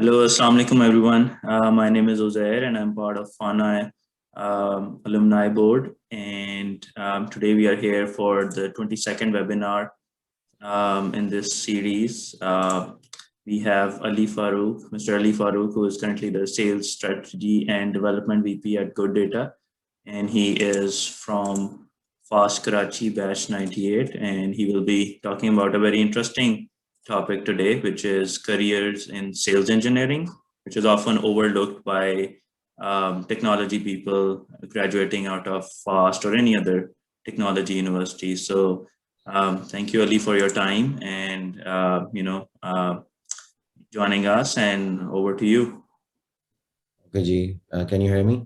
Hello, Assalamu alaikum everyone. My name is Uzair and I'm part of FANA Alumni Board. And today we are here for the 22nd webinar in this series. We have Ali Farooq, Mr. Ali Farooq, who is currently the Sales Strategy and Development VP at Good Data. And he is from FAST Karachi Batch 98. And he will be talking about a very interesting topic today, which is careers in sales engineering, which is often overlooked by technology people graduating out of FAST or any other technology university. So thank you, Ali, for your time and joining us. And over to you. Okay, Ji, can you hear me?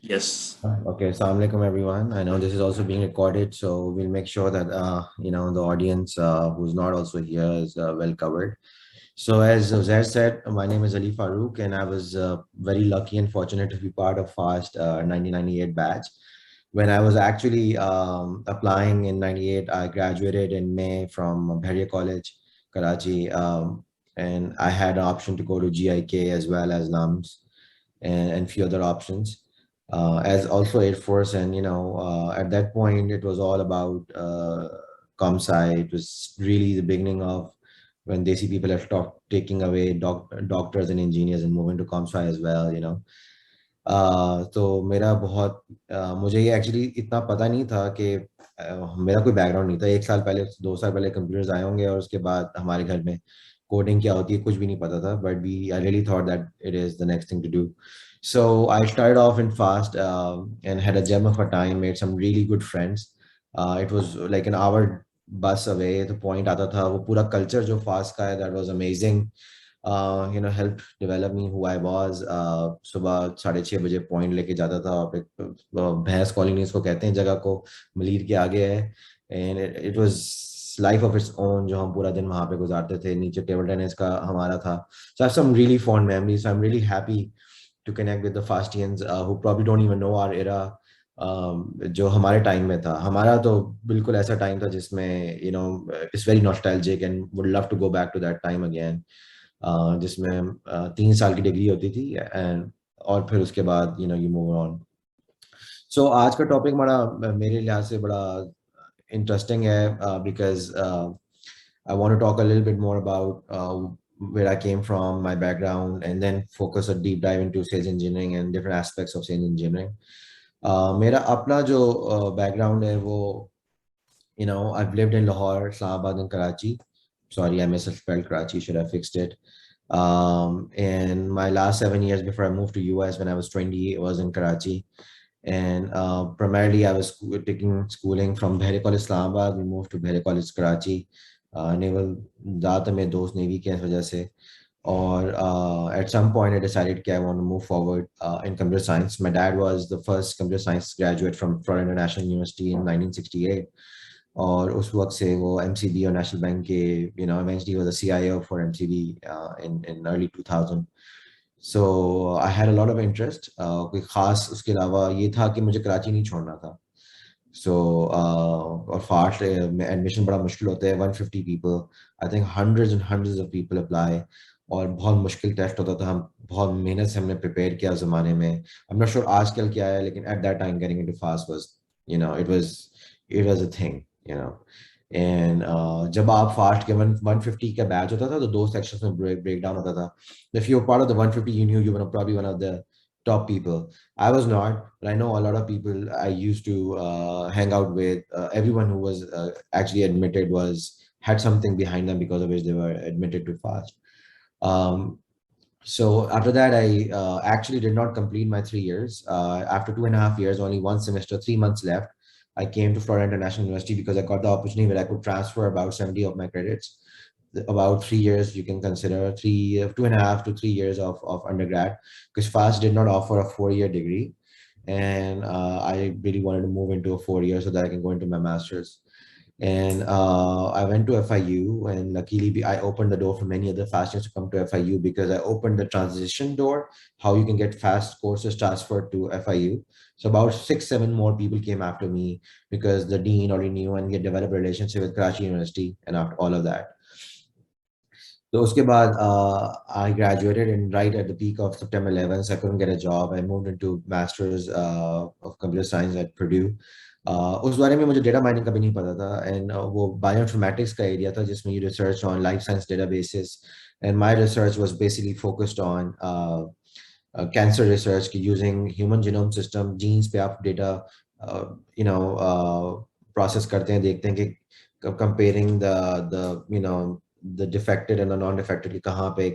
Yes. Okay, Assalamu alaikum everyone. I know this is also being recorded, so we'll make sure that the audience who's not also here is well covered. So as Zaid said, my name is Ali Farooq, and I was very lucky and fortunate to be part of FAST 1998 batch. When I was actually applying in 98, I graduated in May from Bharia College, Karachi, and I had an option to go to GIK as well as NUMS and few other options. As also Air Force, and at that point it was all about ComSci. It was really the beginning of when Desi people have stopped taking away doctors and engineers and moving to ComSci as well. तो मेरा बहुत मुझे ये actually इतना पता नहीं था कि मेरा कोई बैकग्राउंड नहीं था। 1 साल पहले 2 साल पहले कंप्यूटर्स आए होंगे और उसके बाद हमारे घर में कोडिंग क्या होती है कुछ भी नहीं पता था, but we I really thought that it is the next thing to do. So I started off in fast and had a gem of a time, made some really good friends. It was like an hour bus away. The point आता था वो पूरा culture जो fast का है, that was amazing. Helped develop me who I was. सुबह 6:30 बजे point लेके जाता था भैंस कॉलोनी इसको कहते हैं जगह को, मलीर के आगे है. And it was life of its own जो हम पूरा दिन वहाँ पे गुजारते थे. नीचे टेबल टेनिस का हमारा था. So I have some really fond memories. So I'm really happy to connect with the Fastians who probably don't even know our era. जो हमारे टाइम में था, हमारा तो बिल्कुल ऐसा टाइम था जिसमें it's very nostalgic and would love to go back to that time again. जिसमें 3 साल की डिग्री होती थी एंड और फिर उसके बाद यू मूव ऑन. सो आज का टॉपिक बड़ा मेरे लिहाज से बड़ा इंटरेस्टिंग है because I want to talk a little bit more about where I came from, my background, and then focus a deep dive into sales engineering and different aspects of sales engineering. मेरा अपना जो background है वो I've lived in Lahore, Islamabad, and Karachi. Sorry, I misspelled Karachi. Should have fixed it. And my last 7 years before I moved to US when I was 20, it was in Karachi. And primarily I was taking schooling from Bahre College, Islamabad. We moved to Bahre College, Karachi. Naval ज़्यादातर मेरे दोस्त navy के वजह से. Or at some point I decided that I want to move forward in computer science. My dad was the first computer science graduate from Florida International University in 1968. और उस वक्त से वो MCB और नेशनल बैंक के eventually was the CIO for MCB in early 2000. So I had a lot of interest. कोई खास उसके अलावा ये था कि मुझे कराची नहीं छोड़ना था. So और फास्ट में एडमिशन बड़ा मुश्किल होता है. 150 people, I think hundreds and hundreds of people apply. और बहुत मुश्किल टेस्ट होता था. हम बहुत मेहनत से हमने प्रिपेयर किया उस ज़माने में. I'm not sure आजकल क्या है, लेकिन at that time getting into fast was it was a thing. And जब आप फास्ट के 150 का बैच होता था तो 2 सेक्शंस में ब्रेक डाउन होता था. If you were part of the 150, you knew you were probably one of the top people. I was not, but I know a lot of people I used to hang out with. Everyone who was actually admitted had something behind them because of which they were admitted to fast. So after that, I actually did not complete my 3 years. After 2.5 years, only one semester, 3 months left, I came to Florida International University because I got the opportunity where I could transfer about 70 of my credits. About 3 years, you can consider 2.5 to 3 years of undergrad, because FAST did not offer a 4-year degree. And I really wanted to move into a 4-year so that I can go into my master's. And I went to FIU, and luckily I opened the door for many other fast students to come to FIU because I opened the transition door, how you can get fast courses transferred to FIU. So about 6-7 more people came after me because the dean already knew, and we had developed a relationship with Karachi University and after all of that. तो उसके बाद I graduated and right at the peak of September 11th, I couldn't get a job. I moved into Masters of Computer Science at Purdue. उस बारे में मुझे data mining का भी नहीं पता था एंड वो बायोइन्फॉर्मेटिक्स का एरिया था जिसमें you research on life science databases and my research was basically focused on cancer research की using human genome system genes पे आप डेटा यू नो प्रोसेस करते हैं देखते हैं कि comparing the you know the defected and non defected कहाँ पे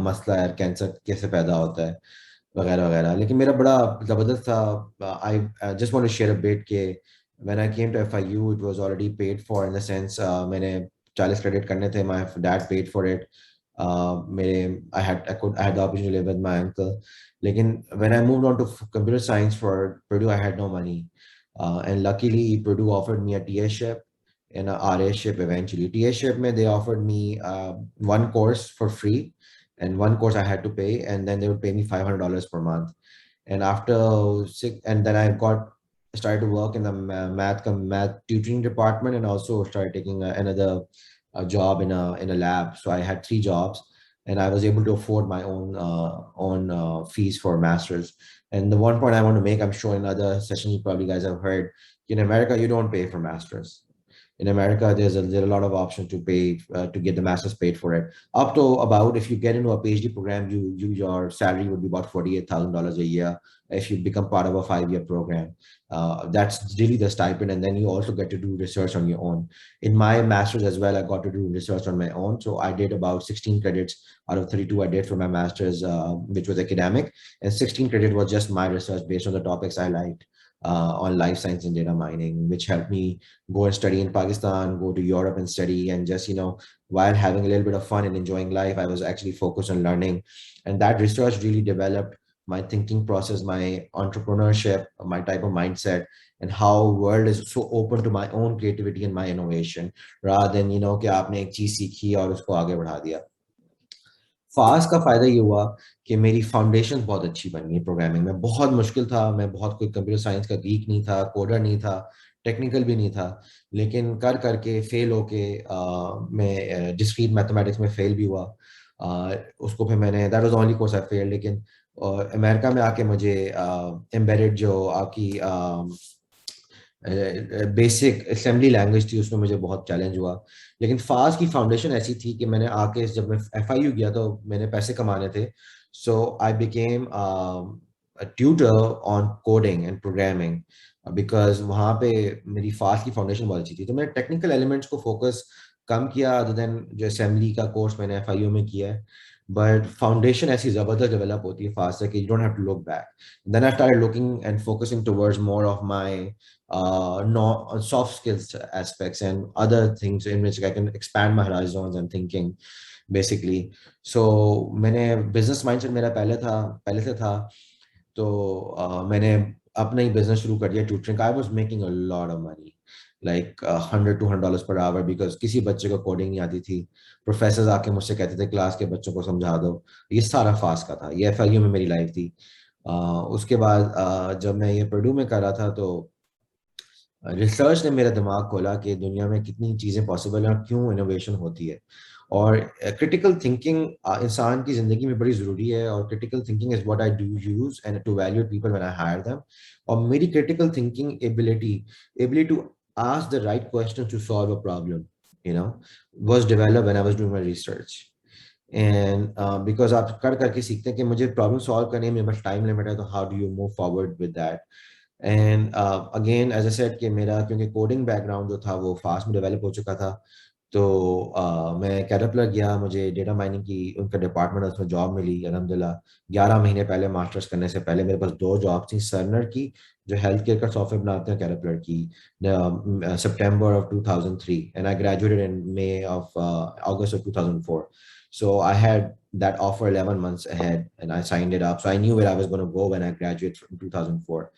मसला है कैंसर कैसे पैदा होता है वगैरह वगैरह लेकिन मेरा बड़ा ज़बरदस्त था I just want to share a bit के when I came to FIU it was already paid for in the sense मैंने 40 क्रेडिट करने थे my dad paid for it मेरे I had the opportunity to live with my uncle लेकिन when I moved on to computer science for Purdue I had no money and luckily Purdue offered me a TA-ship and a RA-ship eventually. TA-ship mein they offered me one course for free and one course I had to pay and then they would pay me $500 per month. And after and then I started to work in the math tutoring department and also started taking another job in a lab. So I had 3 jobs and I was able to afford my own fees for masters. And the one point I want to make, I'm sure in other sessions you probably guys have heard, in America you don't pay for masters. In America, there's a lot of options to pay to get the master's paid for it. Up to about if you get into a PhD program, your salary would be about $48,000 a year if you become part of a 5-year program. That's really the stipend, and then you also get to do research on your own. In my master's as well, I got to do research on my own. So I did about 16 credits out of 32 I did for my master's, which was academic, and 16 credit was just my research based on the topics I liked. On life science and data mining, which helped me go and study in Pakistan, go to Europe and study, and just, while having a little bit of fun and enjoying life, I was actually focused on learning. And that research really developed my thinking process, my entrepreneurship, my type of mindset, and how world is so open to my own creativity and my innovation, rather than, कि आपने एक चीज सीखी और उसको आगे बढ़ा दिया. फास्ट का फायदा ये हुआ कि मेरी फाउंडेशन बहुत अच्छी बन गई प्रोग्रामिंग में. बहुत मुश्किल था, मैं बहुत कोई कंप्यूटर साइंस का गीक नहीं था, कोडर नहीं था, टेक्निकल भी नहीं था, लेकिन कर करके फेल होके मैं डिस्क्रीट मैथमेटिक्स में फेल भी हुआ. उसको फिर मैंने that was only course I fail. लेकिन अमेरिका में आके मुझे एम्बेडेड जो आपकी बेसिक असेंबली लैंग्वेज थी उसमें मुझे बहुत चैलेंज हुआ. लेकिन फास्ट की फाउंडेशन ऐसी थी कि मैंने आके जब मैं FIU गया तो मैंने पैसे कमाने थे. So I became tutor on coding and programming because वहाँ पे मेरी फास्ट की फाउंडेशन बहुत अच्छी थी. तो मैंने टेक्निकल एलिमेंट्स को फोकस कम किया अदर देन जो असेंबली का कोर्स मैंने FIU में किया है. बट फाउंडेशन ऐसी जबरदस्त डेवलप होती है फास्ट है कि you don't have to look back. Then I started looking and focusing towards more of my no soft skills aspects and other things in which I can expand my horizons and thinking basically. So मैंने business mindset मेरा पहले से था. तो मैंने अपना ही business शुरू कर दिया tutoring. I was making a lot of money like $100-200 per hour because किसी बच्चे को कोडिंग नहीं आती थी. प्रोफेसर आके मुझसे कहते थे क्लास के बच्चों को समझा दो. ये सारा फास्ट का था. ये FIU में मेरी लाइफ थी. उसके बाद जब मैं ये पर्ड्यू में कर रहा था तो रिसर्च ने मेरा दिमाग खोला कि दुनिया में कितनी चीज़ें पॉसिबल हैं और क्यों इनोवेशन होती है. और क्रिटिकल थिंकिंग इंसान की ज़िंदगी में बड़ी ज़रूरी है. और critical thinking is what I do use and to evaluate people when I hire them. और मेरी critical thinking ability to ask the right question to solve a problem was developed when I was doing my research. And because आप कर करके सीखते हैं कि मुझे problem solve करने में बस टाइम लिमिट है, तो how do you move forward with that. And again as I said कि मेरा क्योंकि कोडिंग बैकग्राउंड जो था वो फास्ट में डेवलप हो चुका था. तो मैं कैटरपिलर गया, मुझे डेटा माइनिंग की उनका डिपार्टमेंट उसमें जॉब मिली अल्हम्दुलिल्लाह. 11 महीने पहले मास्टर्स करने से पहले मेरे पास 2 जॉब थी. सर्नर की जो हेल्थ केयर का सॉफ्टवेयर बनाते हैं कैटरपिलर की September of 2003 and I graduated in May of August of 2004. So I had that offer 11 months ahead and I signed it up. So I knew where I was going to go when I graduated from 2004.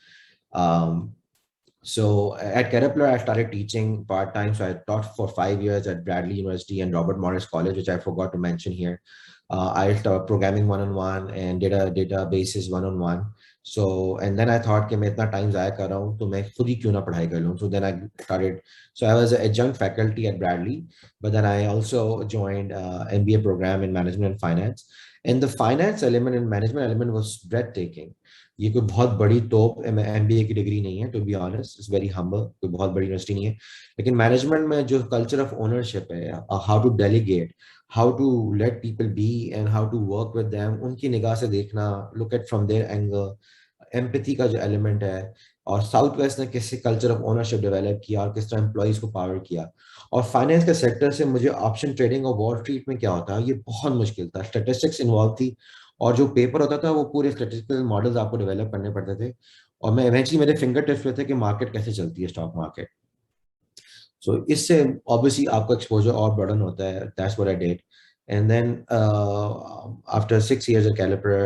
So at Caterpillar, I started teaching part-time. So I taught for 5 years at Bradley University and Robert Morris College, which I forgot to mention here. I taught programming one-on-one and databases one-on-one. So and then I thought कि मैं इतना time ज़ाया कर रहा हूँ तो मैं खुद ही क्यों ना पढ़ाई कर लूँ. So then I started. So I was an adjunct faculty at Bradley, but then I also joined MBA program in management and finance. And the finance element and management element was breathtaking. ये कोई बहुत बड़ी तोप MBA की degree नहीं है, to be honest. It's very humble. कोई बहुत बड़ी यूनिवर्सिटी नहीं है. लेकिन मैनेजमेंट में जो कल्चर ऑफ ओनरशिप है, how to delegate, how to let people be and how to work with them, उनकी निगाह से देखना, look at from their angle, empathy का जो एलिमेंट है, और साउथ वेस्ट ने किस कल्चर ऑफ ओनरशिप डेवलप किया और किस तरह एम्प्लॉइज को पावर किया. और फाइनेंस के सेक्टर से मुझे ऑप्शन ट्रेडिंग और वॉल स्ट्रीट में क्या होता है ये बहुत मुश्किल था. स्टेटिस्टिक्स इन्वॉल्व थी और जो पेपर होता था वो पूरे स्टेटिस्टिकल मॉडल्स आपको डेवलप करने पड़ते थे. और मैं इवेंचुअली मेरे फिंगर टिप्स पे थे कि मार्केट कैसे चलती है, स्टॉक मार्केट. सो इससे ऑब्वियसली आपका एक्सपोजर और बर्डन होता है. That's what I did. And then after 6 years at Caliper,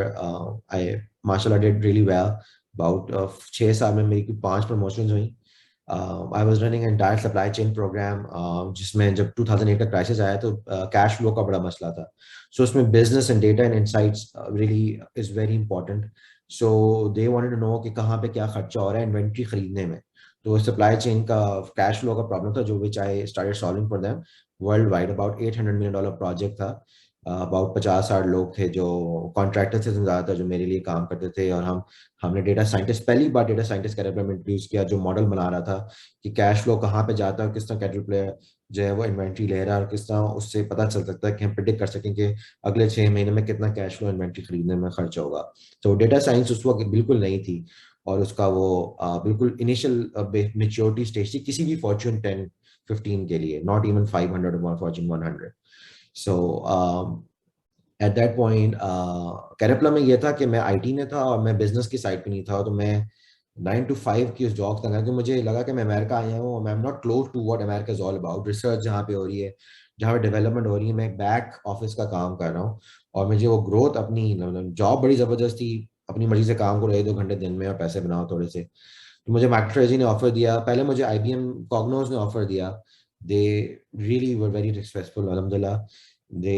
I mashallah did really well. About 6 साल में मेरी 5 promotions हुई. I was running an entire supply chain program, जिसमें जब 2008 का क्राइसिस आया तो कैश फ्लो का बड़ा मसला था. So उसमें business and data and insights really is very important. So they wanted to know कि कहाँ पे क्या खर्चा हो रहा है इन्वेंट्री खरीदने में. तो सप्लाई चेन का कैश फ्लो का प्रॉब्लम था, जो which I started solving for them world wide. About $800 million project था. अबाउट 50-60 लोग थे जो कॉन्ट्रैक्टर से ज़्यादातर जो मेरे लिए काम करते थे. और हमने डेटा साइंटिस्ट, पहली बार डेटा साइंटिस्ट कैटरपिलर में इंट्रोड्यूस किया, जो मॉडल बना रहा था कि कैश फ्लो कहाँ पे जाता है, किस तरह कैटरपिलर जो है वो इन्वेंट्री ले रहा है, और किस तरह उससे पता चल सकता है कि हम प्रिडिक्ट कर सकें कि अगले 6 महीने में कितना कैश फ्लो इन्वेंट्री खरीदने में खर्च होगा. तो डेटा साइंस उस वक्त बिल्कुल नहीं थी, और उसका वो बिल्कुल इनिशियल मेच्योरिटी स्टेज थी किसी भी फॉर्च्यून 10-15 के लिए, नॉट इवन 500 और Fortune 100. So at that point कैरेपला में ये था कि मैं आईटी में था और मैं बिजनेस की साइड पे नहीं था. तो मैं 9 to 5 की उस जॉब तक, कि मुझे लगा कि मैं अमेरिका आया हूँ और I am not close to what America is all about. Research जहाँ पे हो रही है, जहाँ पे डेवलपमेंट हो रही है, मैं एक बैक ऑफिस का काम कर रहा हूँ. और मुझे वो ग्रोथ अपनी, जॉब बड़ी जबरदस्त थी, अपनी मर्जी से काम करो 1-2 घंटे दिन में और पैसे बनाओ थोड़े से. तो मुझे मैक्रोस्ट्रेटजी ने ऑफर दिया, पहले मुझे आईबीएम कॉग्नोस ने ऑफर दिया. They really were very respectful, अल्हम्दुलिल्लाह. They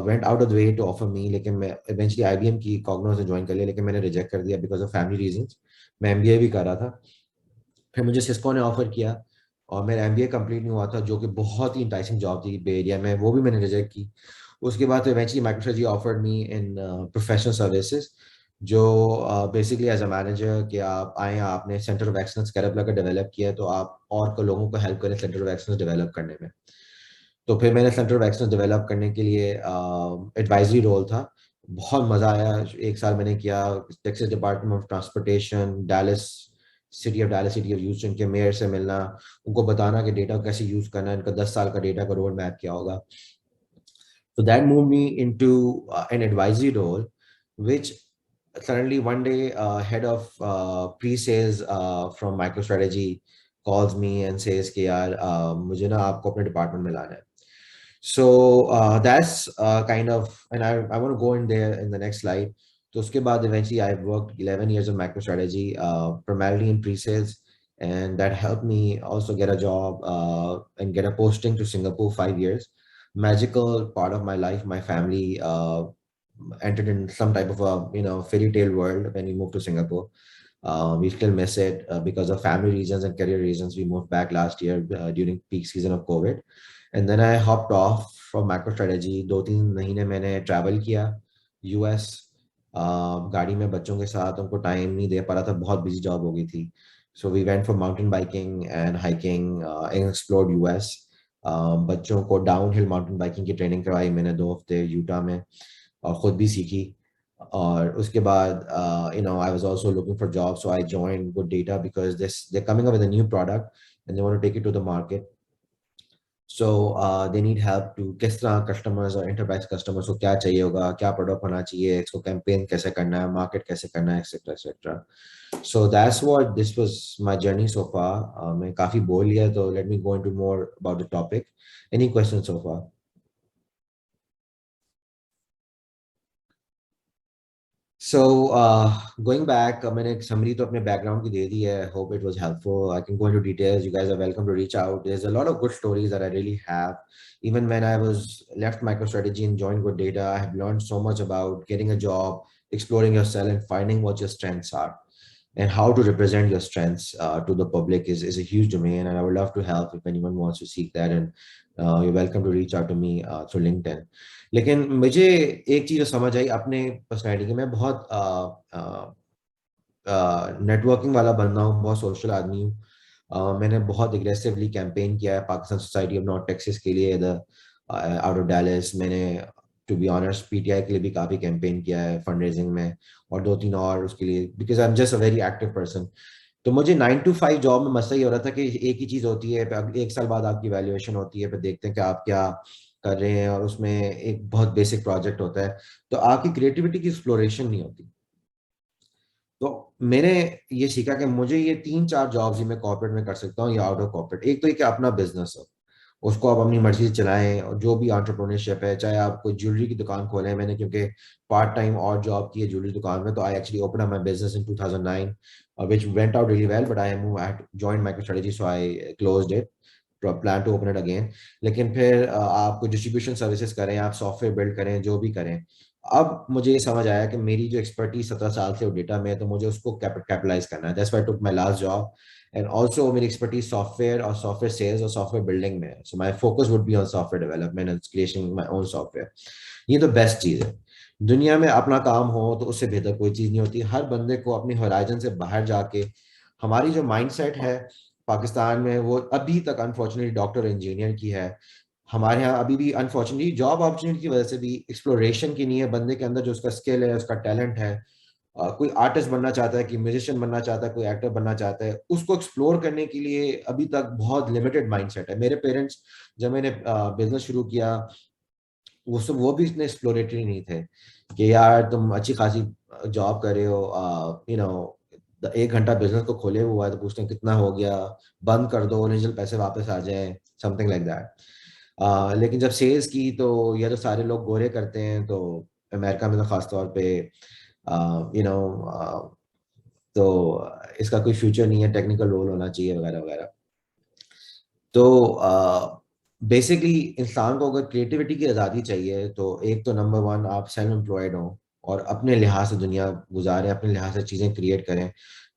went out of the way to offer me, लेकिन मैं इवेंचुअली आईबीएम की कॉग्नोस ने ज्वाइन कर लिया, लेकिन मैंने रिजेक्ट कर दिया बिकॉज ऑफ फैमिली रीजंस. मैं एमबीए भी कर रहा था. फिर मुझे सिस्को ने ऑफर किया और मेरा एमबीए कंप्लीट नहीं हुआ था, जो कि बहुत ही इंटाइसिंग जॉब थी बे एरिया में, वो भी मैंने रिजेक्ट की. उसके बाद तो eventually MicroStrategy offered me in professional services, जो बेसिकली एज अ मैनेजर कि आप आए, आपने सेंटर ऑफ एक्सलेंस कैरेपला का डेवलप किया, तो आप और को लोगों को हेल्प करें सेंटर ऑफ एक्सलेंस डेवलप करने में. तो फिर मैंने सेंटर ऑफ एक्सलेंस डेवलप करने के लिए एडवाइजरी रोल था. बहुत मज़ा आया. 1 साल मैंने किया Texas department of transportation, Dallas, city of Dallas, city of Houston के मेयर से मिलना, उनको बताना कि डेटा कैसे यूज करना है, इनका 10 साल का डेटा का रोड मैप क्या होगा. So that moved me into an advisory role, which suddenly one day head of pre-sales from MicroStrategy calls me and says कि यार मुझे ना आपको अपने डिपार्टमेंट में लाना है. So that's kind of, and I want to go in there in the next slide. तो उसके बाद eventually I've worked 11 years on MicroStrategy, primarily in pre-sales, and that helped me also get a job and get a posting to Singapore 5 years. Magical part of my life. My family entered in some type of a fairy tale world when we moved to Singapore. We still miss it because of family reasons and career reasons. We moved back last year during peak season of COVID, and then I hopped off from MicroStrategy. 2-3 महीने मैंने travel किया US, गाड़ी में बच्चों के साथ, उनको time नहीं दे पा रहा था, बहुत बिजी जॉब हो गई थी. So we went for mountain biking and hiking and explored US. बच्चों को डाउन हिल माउंटेन बाइकिंग की ट्रेनिंग करवाई मैंने 2 हफ्ते यूटा में, और खुद भी सीखी. और उसके बाद I was also looking for jobs, so I joined Good Data because they're coming up with a new product and they want to take it to the market. So they need help to किस तरह customers और enterprise customers को क्या चाहिए होगा, क्या product होना चाहिए, इसको कैंपेन कैसे करना है, मार्केट कैसे करना है, etcetera etcetera. So that's what this was my journey so far. मैं काफी बोल लिया, तो let me go into more about the topic. Any questions so far? So going back, मैंने एक summary तो अपने background की दे दी है. Hope it was helpful. I can go into details. You guys are welcome to reach out. There's a lot of good stories that I really have. Even when I was left MicroStrategy and joined Good Data, I have learned so much about getting a job, exploring yourself, and finding what your strengths are, and how to represent your strengths to the public is a huge domain. And I would love to help if anyone wants to seek that. And you're welcome to reach out to me through LinkedIn. लेकिन मुझे एक चीज समझ आई अपने personality की. मैं बहुत networking वाला बंदा हूँ, बहुत सोशल आदमी हूँ. मैंने बहुत एग्रेसिवली कैंपेन किया है Pakistan society of north Texas के लिए, इधर आउट ऑफ डैलस. मैंने टू बी ऑनेस्ट पीटीआई के लिए भी काफी कैंपेन किया है फंड रेजिंग में, और 2-3 और उसके लिए, because I am just a very active person. तो मुझे 9 to 5 जॉब में मसला ये हो रहा था कि एक ही चीज होती है, एक साल बाद आपकी वैल्यूएशन होती है, फिर देखते हैं कि आप क्या कर रहे हैं, और उसमें एक बहुत बेसिक प्रोजेक्ट होता है, तो आपकी क्रिएटिविटी की एक्सप्लोरेशन नहीं होती. तो मैंने ये सीखा कि मुझे ये 3-4 जॉब्स ही मैं कॉर्पोरेट में कर सकता हूँ या आउट ऑफ कॉर्पोरेट. एक तो ये कि अपना बिजनेस हो, उसको आप अपनी मर्जी से चलाएं, और जो भी एंटरप्रेन्योरशिप है, चाहे आप कोई ज्वेलरी की दुकान खोलें. मैंने क्योंकि पार्ट टाइम और जॉब की है ज्वेलरी दुकान में, तो I actually open up my business in 2009, which went out really well, but I had joined MicroStrategy, so I closed it. Plan to open it again. लेकिन फिर आप कोई डिस्ट्रीब्यूशन सर्विसेज करें, आप सॉफ्टवेयर बिल्ड करें, जो भी करें. अब मुझे ये समझ आया कि मेरी जो एक्सपर्टीज 17 साल से डेटा में है, तो मुझे उसको कैपिटलाइज करना है. That's why I took my last job. And also मेरी एक्सपर्टीज सॉफ्टवेयर और सॉफ्टवेयर सेल्स और सॉफ्टवेयर बिल्डिंग में है. So my focus would be on software development and creation my own software. ये तो बेस्ट चीज है. दुनिया में अपना काम हो तो उससे बेहतर कोई चीज नहीं होती. हर बंदे को अपनी होराइजन से बाहर जाके, हमारी जो माइंडसेट है पाकिस्तान में, वो अभी तक अनफॉर्चुनेटली डॉक्टर इंजीनियर की है. हमारे यहाँ अभी भी अनफॉर्चुनेटली जॉब अपॉर्चुनिटी की वजह से भी एक्सप्लोरेशन की नहीं है. बंदे के अंदर जो उसका स्किल है, उसका टैलेंट है, कोई आर्टिस्ट बनना चाहता है, कोई म्यूजिशियन बनना चाहता है, कोई एक्टर बनना चाहता है, उसको एक्सप्लोर करने के लिए अभी तक बहुत लिमिटेड माइंडसेट है. मेरे पेरेंट्स, जब मैंने बिजनेस शुरू किया, वो भी इतने एक्सप्लोरेटरी नहीं थे कि यार तुम अच्छी खासी जॉब कर रहे हो, 1 घंटा बिजनेस को खोले हुआ है तो पूछते हैं कितना हो गया, बंद कर दो, ओरिजिनल पैसे वापस आ जाएं, समथिंग लाइक दैट. लेकिन जब सेल्स की, तो ये तो सारे लोग गोरे करते हैं, तो अमेरिका में तो खास तौर पे यू नो तो इसका कोई फ्यूचर नहीं है, टेक्निकल रोल होना चाहिए वगैरह वगैरह. तो बेसिकली इंसान को अगर क्रिएटिविटी की आज़ादी चाहिए, तो एक तो नंबर 1 आप सेल्फ एम्प्लॉयड हो और अपने लिहाज से दुनिया गुजारें, अपने लिहाज से चीज़ें क्रिएट करें.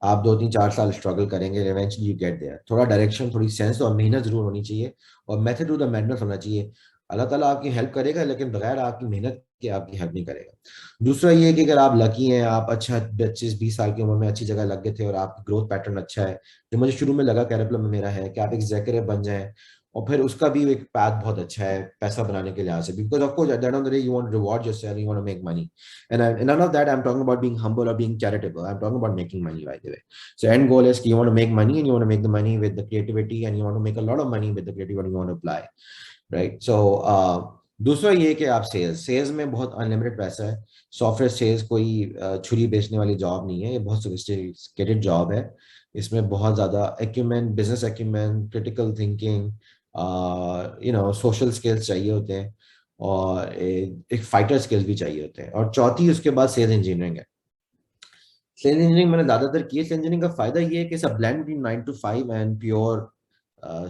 आप 2-3-4 साल स्ट्रगल करेंगे, इवेंचुअली यू गेट देयर. थोड़ा डायरेक्शन, थोड़ी सेंस और मेहनत जरूर होनी चाहिए, और मेथड टू द मैडनेस होना चाहिए. अल्लाह ताला आपकी हेल्प करेगा, लेकिन बगैर आपकी मेहनत के आपकी हेल्प नहीं करेगा. दूसरा ये कि अगर आप लकी हैं, आप अच्छा 25-20 साल की उम्र में अच्छी जगह लग गए थे और आपकी ग्रोथ पैटर्न अच्छा है, जो मुझे शुरू में लगा कैरिकुलम में मेरा है, कि आप एग्जीक्यूटिव बन जाएं, और फिर उसका भी एक पैथ बहुत अच्छा है पैसा बनाने के लिहाज से, because of course at the end of the day you want to reward yourself, you want to make money. And none of that I'm talking about being humble or being charitable. I'm talking about making money, by the way. So end goal is you want to make money, and you want to make the money with the creativity, and you want to make a lot of money with the creativity you want to apply, right? So दूसरा ये कि आप sales में बहुत unlimited पैसा है. Software sales कोई छुरी बेचने वाली जॉब नहीं है, ये बहुत सोफिस्टिकेटेड जॉब है. इसमें बहुत ज़्यादा acumen, business acumen, critical thinking, social skills चाहिए होते हैं, और एक फाइटर स्किल्स भी चाहिए होते हैं. और चौथी उसके बाद सेल्स इंजीनियरिंग है. सेल्स इंजीनियरिंग मैंने ज़्यादातर की है. सेल्स इंजीनियरिंग का फायदा ये है कि it's a blend between 9 to 5 and pure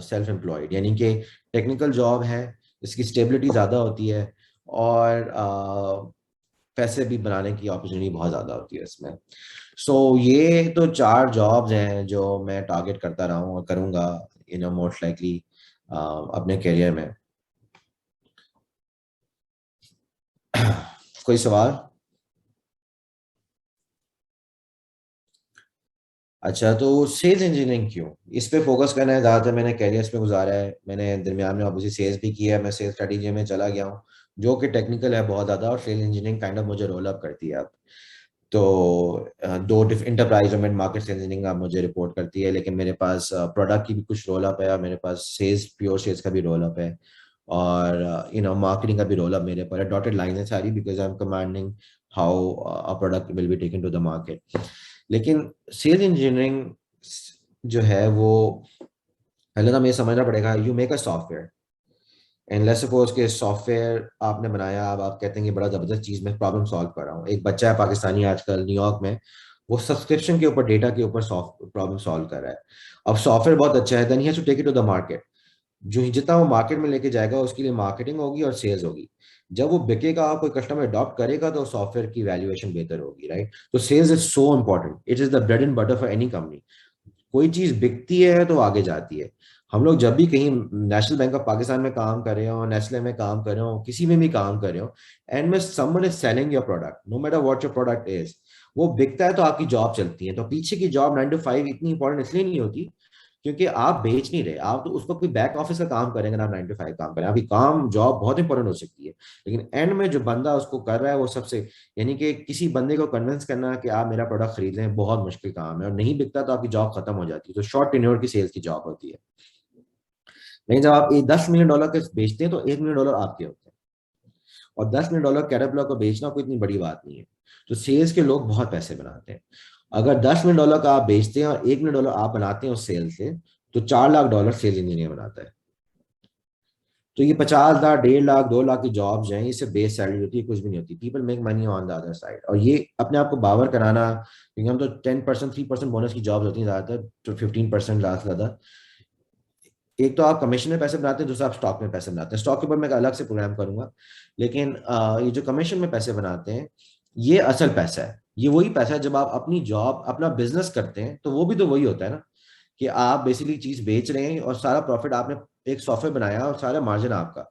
self employed, यानी कि टेक्निकल जॉब है, इसकी स्टेबिलिटी ज़्यादा होती है, और पैसे भी बनाने की अपॉर्चुनिटी बहुत ज़्यादा होती है इसमें. सो ये तो 4 जॉब्स हैं जो मैं टारगेट करता रहा हूँ और करूँगा मोस्ट लाइकली अपने करियर में. कोई सवाल? अच्छा, तो सेल्स इंजीनियरिंग क्यों, इस पे फोकस करना है ज़्यादातर. मैंने कैरियर्स में गुजारा है, मैंने दरमियान में ऑब्वियसली सेल्स भी किया है, मैं सेल्स स्ट्रेटेजी में चला गया हूँ, जो कि टेक्निकल है बहुत ज़्यादा, और सेल्स इंजीनियरिंग काइंड ऑफ मुझे रोल अप करती है अब. तो दो इंटरप्राइज और मार्केट इंजीनियरिंग अब मुझे रिपोर्ट करती है, लेकिन मेरे पास प्रोडक्ट की भी कुछ रोल अप है, और मेरे पास सेल्स, प्योर सेल्स का भी रोल अप है, और मार्केटिंग का भी रोल अप मेरे पर है. डॉटेड लाइन है सारी, because I am commanding how a product will be taken to the market. लेकिन सेल्स इंजीनियरिंग जो है वो, पहले तो हमें समझना पड़ेगा, you make a software. And let's suppose के सॉफ्टवेयर आपने बनाया, अब आप कहते हैं कि बड़ा जबरदस्त चीज मैं प्रॉब्लम सॉल्व कर रहा हूँ। एक बच्चा है पाकिस्तानी आजकल न्यूयॉर्क में, वो सब्सक्रिप्शन के ऊपर, डेटा के ऊपर प्रॉब्लम सॉल्व कर रहा है। अब सॉफ्टवेयर बहुत अच्छा है, then he has to take it to the market. जो ही जितना वो मार्केट में लेके जाएगा उसके लिए मार्केटिंग होगी और सेल्स होगी। जब वो बिकेगा, कोई कस्टमर अडॉप्ट करेगा, तो सॉफ्टवेयर की वैल्यूएशन बेहतर होगी, राइट? तो sales is so important, it is the bread and butter for any company. कोई चीज बिकती है तो आगे जाती है। हम लोग जब भी कहीं नेशनल बैंक ऑफ पाकिस्तान में काम कर रहे हो, नेस्ले में काम कर रहे हो, किसी में भी काम कर रहे हो, एंड में someone is selling your product, no matter what your product is, वो बिकता है तो आपकी जॉब चलती है। तो पीछे की जॉब 9 to 5 इतनी इंपॉर्टेंट इसलिए नहीं होती क्योंकि आप बेच नहीं रहे, आप तो उसको कोई बैक ऑफिस का काम करेंगे ना, 9 to 5 काम करें। अभी काम जॉब बहुत इंपॉर्टेंट हो सकती है, लेकिन एंड में जो बंदा उसको कर रहा है वो सबसे, यानी कि किसी बंदे को कन्विंस करना कि आप मेरा प्रोडक्ट खरीद लें, बहुत मुश्किल काम है, और नहीं बिकता तो आपकी जॉब खत्म हो जाती है। तो शॉर्ट टेन्योर की सेल्स की जॉब होती है। लेकिन जब आप $10 million के बेचते हैं तो $1 million आपके होते हैं, और $10 million कैटरपिलर को बेचना कोई इतनी बड़ी बात नहीं है। तो सेल्स के लोग बहुत पैसे बनाते हैं। अगर $10 million का आप बेचते हैं और $1 million आप बनाते हैं उस सेल से, तो $4 लाख सेल इंजीनियर बनाता है। तो ये 50,000, 1.5 लाख, 2 लाख की जॉब्स हैं, इससे बेस सैलरी होती है, कुछ भी नहीं होती। People make money on the other side. और ये अपने आप को बावर कराना, क्योंकि हम तो 10%, 3% बोनस की जॉब्स होती हैं ज्यादातर, तो 15% ज्यादा से ज्यादा। एक तो आप कमीशन में पैसे बनाते हैं, दूसरा आप स्टॉक में पैसे बनाते हैं। स्टॉक के ऊपर मैं एक अलग से प्रोग्राम करूंगा, लेकिन ये जो कमीशन में पैसे बनाते हैं, ये असल पैसा है। ये वही पैसा है जब आप अपनी जॉब, अपना बिजनेस करते हैं, तो वो भी तो वही होता है ना, कि आप बेसिकली चीज बेच रहे हैं और सारा प्रॉफिट आपने, एक सॉफ्टवेयर बनाया और सारा मार्जिन आपका,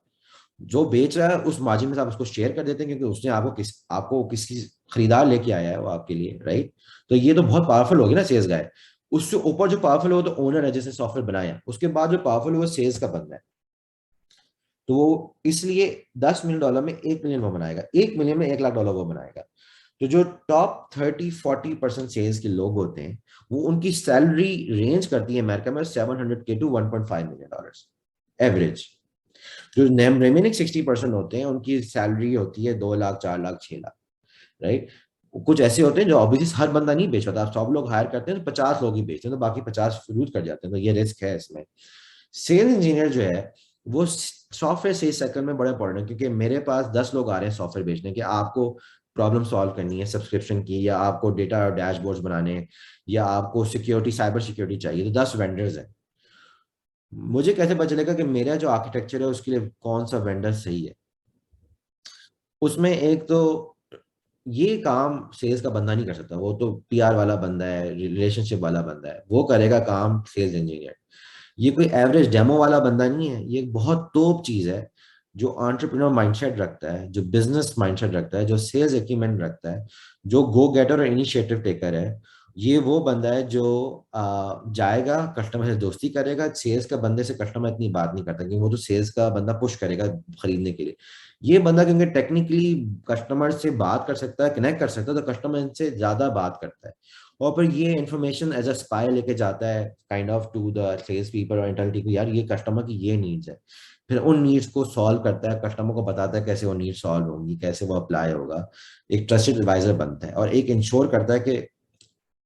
जो बेच रहा है उस मार्जिन में से आप उसको शेयर कर देते हैं, क्योंकि उसने आपको किसी खरीदार लेके आया है वो आपके लिए, राइट? तो ये तो बहुत पावरफुल होगी ना सेल्स गाय। उससे ऊपर जो पावरफुल है वो तो ओनर है जिसने सॉफ्टवेयर बनाया, उसके बाद जो पावरफुल है वो सेल्स का बंदा है। तो वो इसलिए $10 million में 1 मिलियन वो बनाएगा, 1 मिलियन में $1 लाख वो बनाएगा। तो जो टॉप 30-40% सेल्स के लोग होते हैं, वो उनकी सैलरी रेंज करती है अमेरिका में 700K to $1.5 million एवरेज। जो रिमेनिंग 60% होते हैं उनकी सैलरी होती है 2 लाख, 4 लाख, 6 लाख, राइट? कुछ ऐसे होते हैं जो ऑब्वियसली हर बंदा नहीं बेच पाता। आप 100 लोग हायर करते हैं तो 50 लोग ही बेचते हैं, तो बाकी 50 लूज कर जाते हैं। तो ये रिस्क है इसमें। सेल इंजीनियर जो है वो सॉफ्टवेयर सेल्स साइकिल में बड़ा इंपॉर्टेंट है, क्योंकि मेरे पास 10 लोग आ रहे हैं सॉफ्टवेयर बेचने के। आपको प्रॉब्लम सॉल्व करनी है सब्सक्रिप्शन की, या आपको डेटा और डैशबोर्ड्स बनाने, या आपको सिक्योरिटी, साइबर सिक्योरिटी चाहिए, तो 10 वेंडर्स हैं। मुझे कैसे पता चलेगा कि मेरा जो आर्किटेक्चर है उसके लिए कौन सा वेंडर सही है? उसमें एक तो ये काम सेल्स का बंदा नहीं कर सकता, वो तो पीआर वाला बंदा है, रिलेशनशिप वाला बंदा है, वो करेगा काम सेल्स इंजीनियर। ये कोई एवरेज डेमो वाला बंदा नहीं है, ये एक बहुत तोप चीज है, जो एंटरप्रेन्योर माइंडसेट रखता है, जो बिजनेस माइंडसेट रखता है, जो सेल्स एक्यूमेंट रखता है, जो गो गेटर और इनिशिएटिव टेकर है। ये वो बंदा है जो जाएगा कस्टमर से दोस्ती करेगा। सेल्स का बंदे से कस्टमर इतनी बात नहीं करता, क्योंकि वो तो सेल्स का बंदा पुश करेगा खरीदने के लिए। ये बंदा क्योंकि टेक्निकली कस्टमर से बात कर सकता है, कनेक्ट कर सकता है, तो कस्टमर इनसे ज्यादा बात करता है। और फिर ये इन्फॉर्मेशन एज अ स्पाई लेके जाता है kind of to the sales people और इंटेलिटी को, यार ये कस्टमर की ये नीड्स है। फिर उन नीड्स को सॉल्व करता है, कस्टमर को बताता है कैसे वो नीड सॉल्व होंगी, कैसे वो अप्लाई होगा। एक ट्रस्टेड एडवाइजर बनता है, और एक इंश्योर करता है कि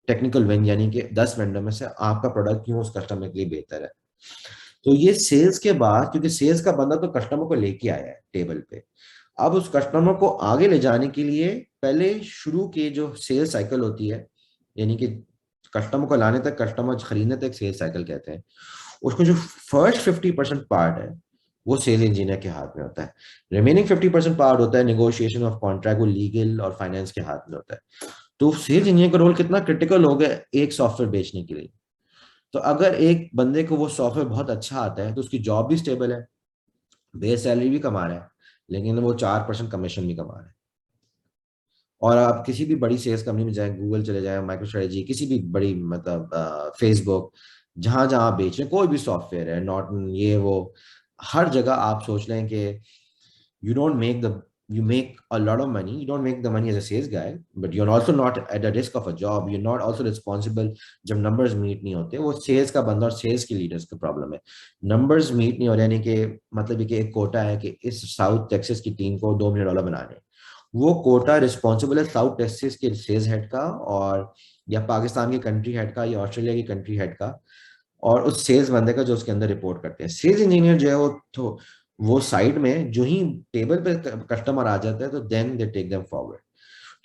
टेक्निकल विन, यानी कि 10 वेंडर में से आपका प्रोडक्ट क्यों उस कस्टमर के लिए बेहतर है। तो ये सेल्स के बाद, क्योंकि सेल्स का बंदा तो कस्टमर को लेके आया है टेबल पे, अब उस कस्टमर को आगे ले जाने के लिए पहले शुरू की जो सेल्स साइकिल होती है, यानी कि कस्टमर को लाने तक, कस्टमर खरीदने तक सेल्स साइकिल कहते हैं, उसको जो फर्स्ट 50% पार्ट है वो सेल इंजीनियर के हाथ में होता है। रिमेनिंग 50% पार्ट होता है नेगोशिएशन ऑफ कॉन्ट्रैक्ट, वो लीगल और फाइनेंस के हाथ में होता है। तो सेल्स इंजीनियर का रोल कितना क्रिटिकल हो गया एक सॉफ्टवेयर बेचने के लिए। तो अगर एक बंदे को वो सॉफ्टवेयर बहुत अच्छा आता है तो उसकी जॉब भी स्टेबल है, बेस सैलरी भी कमा रहा है, लेकिन वो 4% कमीशन भी कमा रहा है। और आप किसी भी बड़ी सेल्स कंपनी में जाएं, गूगल चले जाएं, माइक्रो स्ट्रेटजी, किसी भी बड़ी, मतलब फेसबुक, जहां जहां आप बेच रहे हैं कोई भी सॉफ्टवेयर है, नॉर्टन, ये वो, हर जगह आप सोच लें कि you don't make the you make a lot of money, you don't make the money as a sales guy, but you're also not at the risk of a job, you're not also responsible। जब numbers meet नहीं होते, वो sales का बंदा और sales के leaders का problem है। numbers meet नहीं हो रहे, यानी कि मतलब कि एक कोटा है कि इस साउथ टेक्सास की टीम को $2 मिलियन बनाने हैं। वो कोटा रिस्पॉन्सिबल है साउथ टेक्सास के सेल्स हेड का, और या पाकिस्तान के कंट्री हेड का, या ऑस्ट्रेलिया की कंट्री हेड का, और उस सेल्स बंदे का जो उसके अंदर रिपोर्ट करते हैं। सेल्स इंजीनियर जो है वो तो वो साइड में जो ही टेबल पे कस्टमर आ जाता है तो then they take them forward.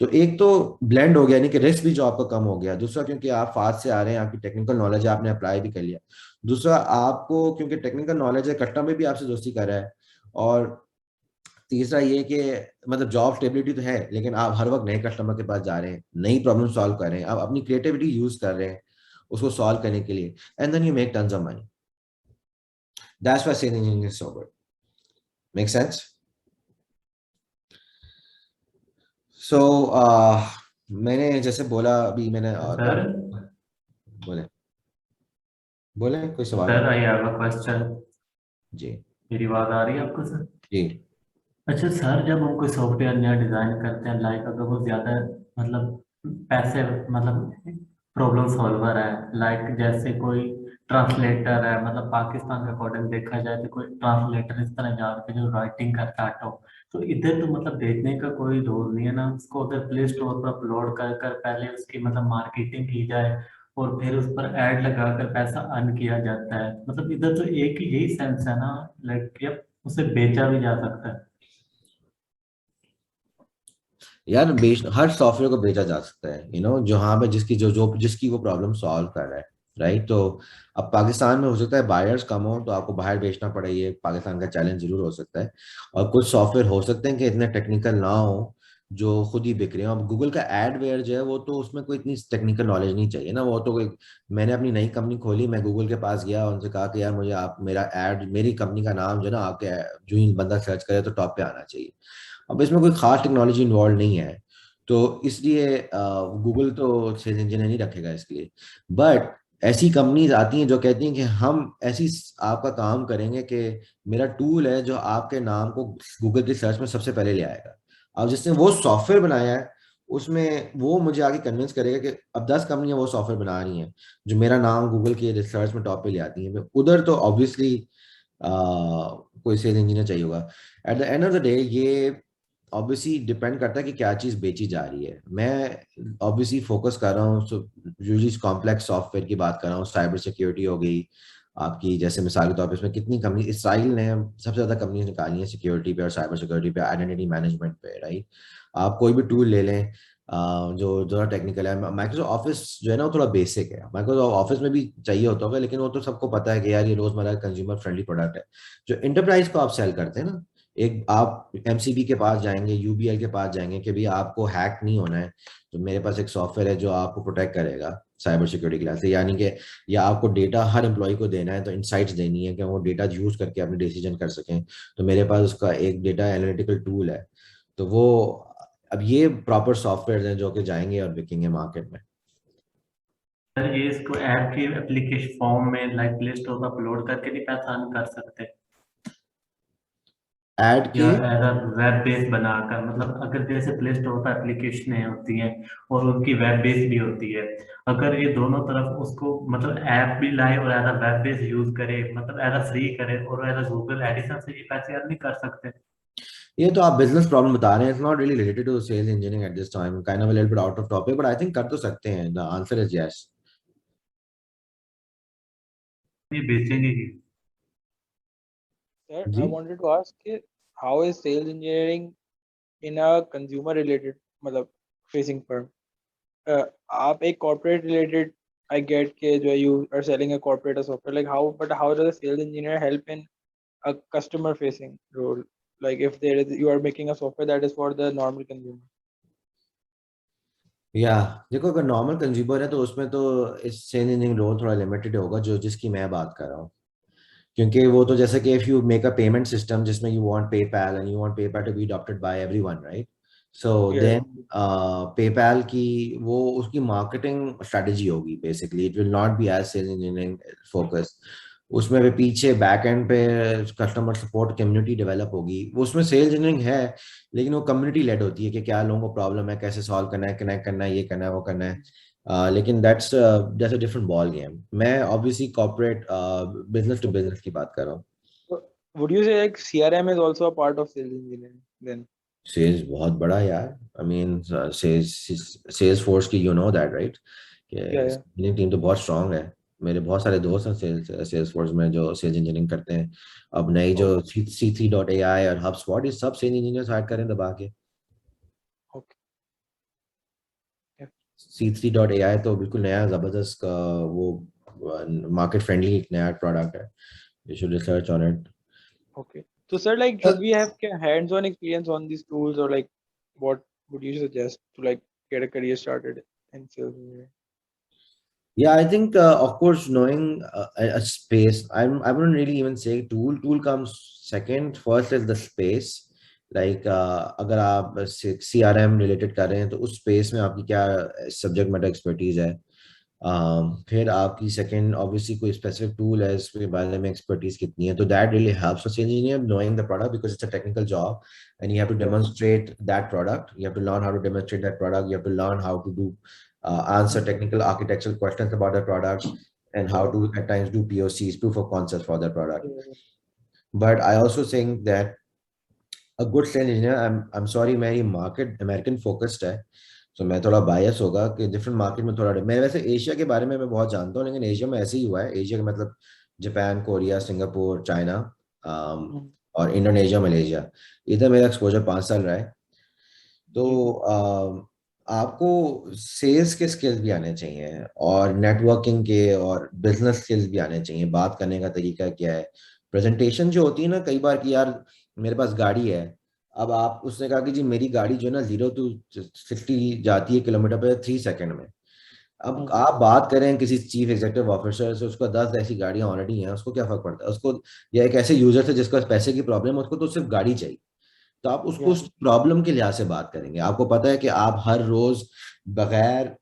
तो एक तो ब्लेंड हो गया, यानी कि रिस्क भी जो आपका कम हो गया। दूसरा, क्योंकि आप फास्ट से आ रहे हैं, आपकी टेक्निकल नॉलेज है, आपने अप्लाई भी कर लिया। दूसरा, आपको क्योंकि टेक्निकल नॉलेज है, कस्टमर भी आपसे दोस्ती कर रहा है। और तीसरा ये कि मतलब जॉब स्टेबिलिटी तो है, लेकिन आप हर वक्त नए कस्टमर के पास जा रहे हैं, नई प्रॉब्लम सॉल्व कर रहे हैं, आप अपनी क्रिएटिविटी यूज कर रहे हैं उसको सॉल्व करने के लिए, and then you make tons of money. That's why sale engineering is so good. Make sense? So मैंने जैसे बोला अभी, मैंने सर बोले बोले कोई सवाल है? Sir I have a question. जी मेरी आवाज आ रही है आपको सर? जी। अच्छा सर, जब हम कोई सॉफ्टवेयर नया डिजाइन करते हैं, लाइक अगर वो ज्यादा मतलब पैसे मतलब प्रॉब्लम सॉल्वर है, लाइक जैसे कोई ट्रांसलेटर है, मतलब पाकिस्तान के अकॉर्डिंग देखा जाए तो कोई ट्रांसलेटर इस तरह जान के जो राइटिंग करता है तो इधर तो मतलब देखने का कोई रोल नहीं है ना, उसको उधर प्ले स्टोर पर अपलोड कर कर पहले उसकी मतलब मार्केटिंग की जाए और फिर उस पर ऐड लगाकर पैसा अर्न किया जाता है। मतलब इधर तो एक ही यही सेंस है ना, लाइक उसे बेचा भी जा सकता है। यार हर सॉफ्टवेयर को बेचा जा सकता है, जहाँ पे जिसकी जो जो जिसकी वो प्रॉब्लम सॉल्व कर रहा है, राइट? तो अब पाकिस्तान में हो सकता है बायर्स कम हो तो आपको बाहर बेचना पड़े, ये पाकिस्तान का चैलेंज जरूर हो सकता है। और कुछ सॉफ्टवेयर हो सकते हैं कि इतने टेक्निकल ना हो जो खुद ही बिक रहे हो। अब गूगल का एडवेयर जो है वो तो उसमें कोई इतनी टेक्निकल नॉलेज नहीं चाहिए ना, वो तो कोई, मैंने अपनी नई कंपनी खोली, मैं गूगल के पास गया, उनसे कहा कि यार मुझे आप मेरा एड, मेरी कंपनी का नाम जो है ना आपके जो ही बंदा सर्च करे तो टॉप पे आना चाहिए। अब इसमें कोई खास टेक्नोलॉजी इन्वॉल्व नहीं है, तो इसलिए गूगल तो सेल्स इंजीनियर नहीं रखेगा इसके लिए। बट ऐसी कंपनीज आती हैं जो कहती हैं कि हम ऐसी आपका काम करेंगे कि मेरा टूल है जो आपके नाम को गूगल की सर्च में सबसे पहले ले आएगा। अब जिसने वो सॉफ्टवेयर बनाया है उसमें वो मुझे आगे कन्विंस करेगा कि अब 10 कंपनियां वो सॉफ्टवेयर बना रही हैं जो मेरा नाम गूगल के रिसर्च में टॉप पे ले आती हैं, उधर तो ऑब्वियसली कोई सेल्स इंजीनियर चाहिए होगा। Eight the end of the day ये ऑब्वियसली डिपेंड करता है कि क्या चीज़ बेची जा रही है। मैं ऑब्वियसली फोकस कर रहा हूँ यूजली कॉम्प्लेक्स सॉफ्टवेयर की बात कर रहा हूँ, साइबर सिक्योरिटी हो गई आपकी, जैसे मिसाल के तौर पे इसमें कितनी कंपनी, इसराइल ने सबसे ज़्यादा कंपनीज निकाली हैं सिक्योरिटी पे और साइबर सिक्योरिटी पे, आइडेंटिटी मैनेजमेंट पे, राइट? आप कोई भी टूल ले लें जो थोड़ा टेक्निकल है, माइक्रोसॉफ्ट ऑफिस जो है ना वो थोड़ा बेसिक है, माइक्रोसॉफ्ट ऑफिस में भी चाहिए होता होगा, लेकिन वो तो सबको पता है कि यार ये रोजमर्रा कंज्यूमर फ्रेंडली प्रोडक्ट है। जो इंटरप्राइज को आप सेल करते हैं ना, एक आप एमसीबी के पास जाएंगे, यूबीएल के पास जाएंगे कि भाई आपको हैक नहीं होना है, तो मेरे पास एक सॉफ्टवेयर है जो आपको प्रोटेक्ट करेगा साइबर सिक्योरिटी क्लास से, यानी कि या आपको डेटा हर एम्प्लॉय को देना है तो इनसाइट्स देनी है कि वो डेटा यूज करके अपने डिसीजन कर सकें, तो मेरे पास उसका एक डेटा एनालिटिकल टूल है। तो वो, अब ये प्रॉपर सॉफ्टवेयर हैं जो कि जाएंगे और बिकेंगे मार्केट में। सर ये इसको ऐप की एप्लीकेशन फॉर्म में लाइक प्ले स्टोर पर अपलोड करके नहीं पैसा अर्न कर सकते? ऐड या के एज वेब बेस बनाकर, मतलब अगर जैसे प्ले स्टोर पर एप्लीकेशनें होती हैं और उनकी वेब बेस भी होती है, अगर ये दोनों तरफ उसको मतलब ऐप भी लाए और एज वेब बेस यूज करे, मतलब एज फ्री करे और एज गूगल एडिसन से ये पैसे अर्न नहीं कर सकते? ये तो आप बिजनेस प्रॉब्लम बता रहे हैं, it's not really related to sales engineering at this time, kind of a little bit out of topic, but I think कर तो सकते हैं। The answer is yes. ये बेचेंगे ही। Sir, I ji. wanted to ask how is sales engineering in a consumer related मतलब facing firm? आप एक corporate related, I get के जो you are selling a corporate or software, like how, but how does a sales engineer help in a customer facing role? Like if there is, you are making a software that is for the normal consumer. या देखो, अगर normal consumer है तो उसमें तो इस cell engineering role थोड़ा limited होगा, जो जिसकी मैं बात कर रहा हूँ। क्योंकि वो तो जैसे कि if you make a payment system जिसमें you want PayPal and you want PayPal to be adopted by everyone, right? So Yeah. Then PayPal की वो उसकी मार्केटिंग स्ट्रेटजी होगी, basically it will not be as sales engineering focus. उसमें भी पीछे back end पे customer support community develop होगी, वो उसमें सेल्स इंजीनियरिंग है, लेकिन वो कम्युनिटी लेड होती है कि क्या लोगों को प्रॉब्लम है, कैसे सॉल्व करना है, कनेक्ट करना है, ये करना है, वो करना है। लेकिन that's a different ball game. मैं obviously corporate business to business की बात कर रहा हूँ। So would you say like CRM is also a part of sales engineering then? Sales बहुत बड़ा यार, I mean sales, sales force की, you know that right, Yeah, कि टीम तो बहुत स्ट्रांग है। मेरे बहुत सारे दोस्त हैं सेल्स फोर्स में जो सेल्स इंजीनियरिंग करते हैं। अब नई जो C3.ai और HubSpot, ये सब सेल्स इंजीनियर्स हायर करें दबा के। Okay. C3.ai तो बिल्कुल नया जबरदस्त का वो मार्केट फ्रेंडली एक नया प्रोडक्ट है। You should research on it. Okay. So, sir, like, should we have hands-on experience on these tools, or like, what would you suggest to like get a career started in sales engineering? Yeah, I think of course knowing a space. I wouldn't really even say tool. Tool comes second. First is the space. Like अगर आप CRM related कर रहे हैं तो उस space में आपकी क्या subject matter expertise है. फिर आपकी second obviously कोई specific tool है इसके बारे में expertise कितनी है. तो that really helps a sales engineer knowing the product because it's a technical job and you have to demonstrate that product. You have to learn how to demonstrate that product. You have to learn how to do answer technical architectural questions about the product and how to at times do POCs, proof of concepts for the product. But I also think that a good sales engineer, I'm sorry, मेरी market American focused है, so मैं थोड़ा bias होगा कि different market में थोड़ा मैं वैसे एशिया के बारे में मैं बहुत जानता हूँ, लेकिन एशिया में ऐसे ही हुआ है। एशिया का मतलब जापान, कोरिया, सिंगापुर, चाइना और इंडोनेशिया, मलेशिया, इधर मेरा एक्सपोजर 5 साल रहा है। तो आपको सेल्स के स्किल्स भी आने चाहिए और नेटवर्किंग के और बिजनेस स्किल्स भी आने चाहिए। बात करने का तरीका क्या है, प्रेजेंटेशन जो होती है ना कई बार कि यार मेरे पास गाड़ी है, अब आप उसने कहा कि जी मेरी गाड़ी जो है ना 0 to 60 जाती है किलोमीटर पे 3 सेकंड में। अब आप बात करें किसी चीफ एग्जीक्यूटिव ऑफिसर से, उसका 10 ऐसी गाड़ियां ऑलरेडी हैं, उसको क्या फर्क पड़ता है उसको, या एक ऐसे यूजर से जिसका पैसे की प्रॉब्लम है, उसको तो सिर्फ गाड़ी चाहिए। तो आप उसको उस प्रॉब्लम के लिहाज से बात करेंगे। आपको पता है कि आप हर रोज बगैर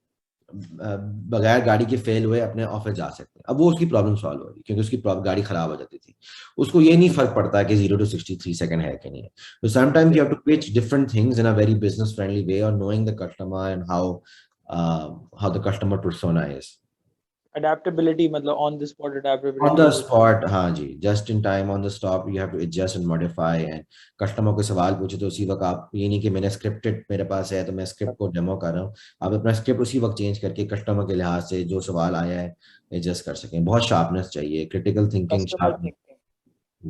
बगैर गाड़ी के फेल हुए अपने ऑफिस जा सकते हैं। अब वो उसकी प्रॉब्लम सॉल्व हो रही क्योंकि उसकी गाड़ी खराब हो जाती थी। उसको ये नहीं फर्क पड़ता कि 0 to 63 सेकंड है कि नहीं है। तो sometimes you have to pitch different things in a very business friendly way और knowing the customer and how the customer persona is. Adaptability, मतलब on the spot adaptability. On the spot, हाँ जी, just in time on the stop you have to adjust and modify and customer को सवाल पूछे तो उसी वक्त आप, ये नहीं कि मैंने स्क्रिप्टेड मेरे पास है तो मैं स्क्रिप्ट को डेमो कर रहा हूँ, आप अपना स्क्रिप्ट उसी वक्त चेंज करके कस्टमर के लिहाज से जो सवाल आया है एडजस्ट कर सकें। बहुत शार्पनेस चाहिए, critical thinking, Customer sharpness. thinking.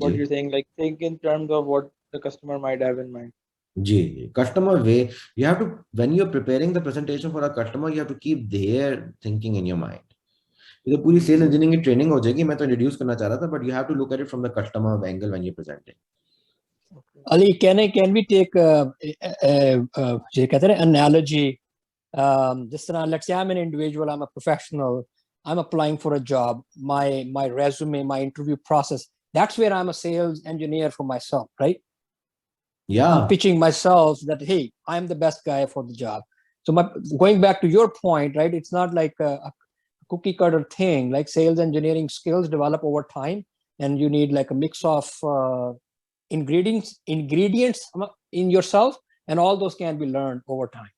What जी you're saying, like think in terms of what the customer might have in mind. जी customer way, you have to, when you're preparing the presentation for a customer, you have to keep their thinking in your mind. ये तो पूरी cell engineering की training हो जाएगी। मैं तो introduce करना चाह रहा था, but you have to look at it from the customer angle when you presenting. Ali, can we take जो कहते हैं analogy? Just let's say I'm an individual, I'm a professional, I'm applying for a job. My resume, my interview process, that's where I'm a sales engineer for myself, right? Yeah, I'm pitching myself that, hey, I'm the best guy for the job. So going back to your point, right? It's not like a cookie cutter thing. Like sales engineering skills develop over time, and you need like a mix of ingredients in yourself, and all those can be learned over time.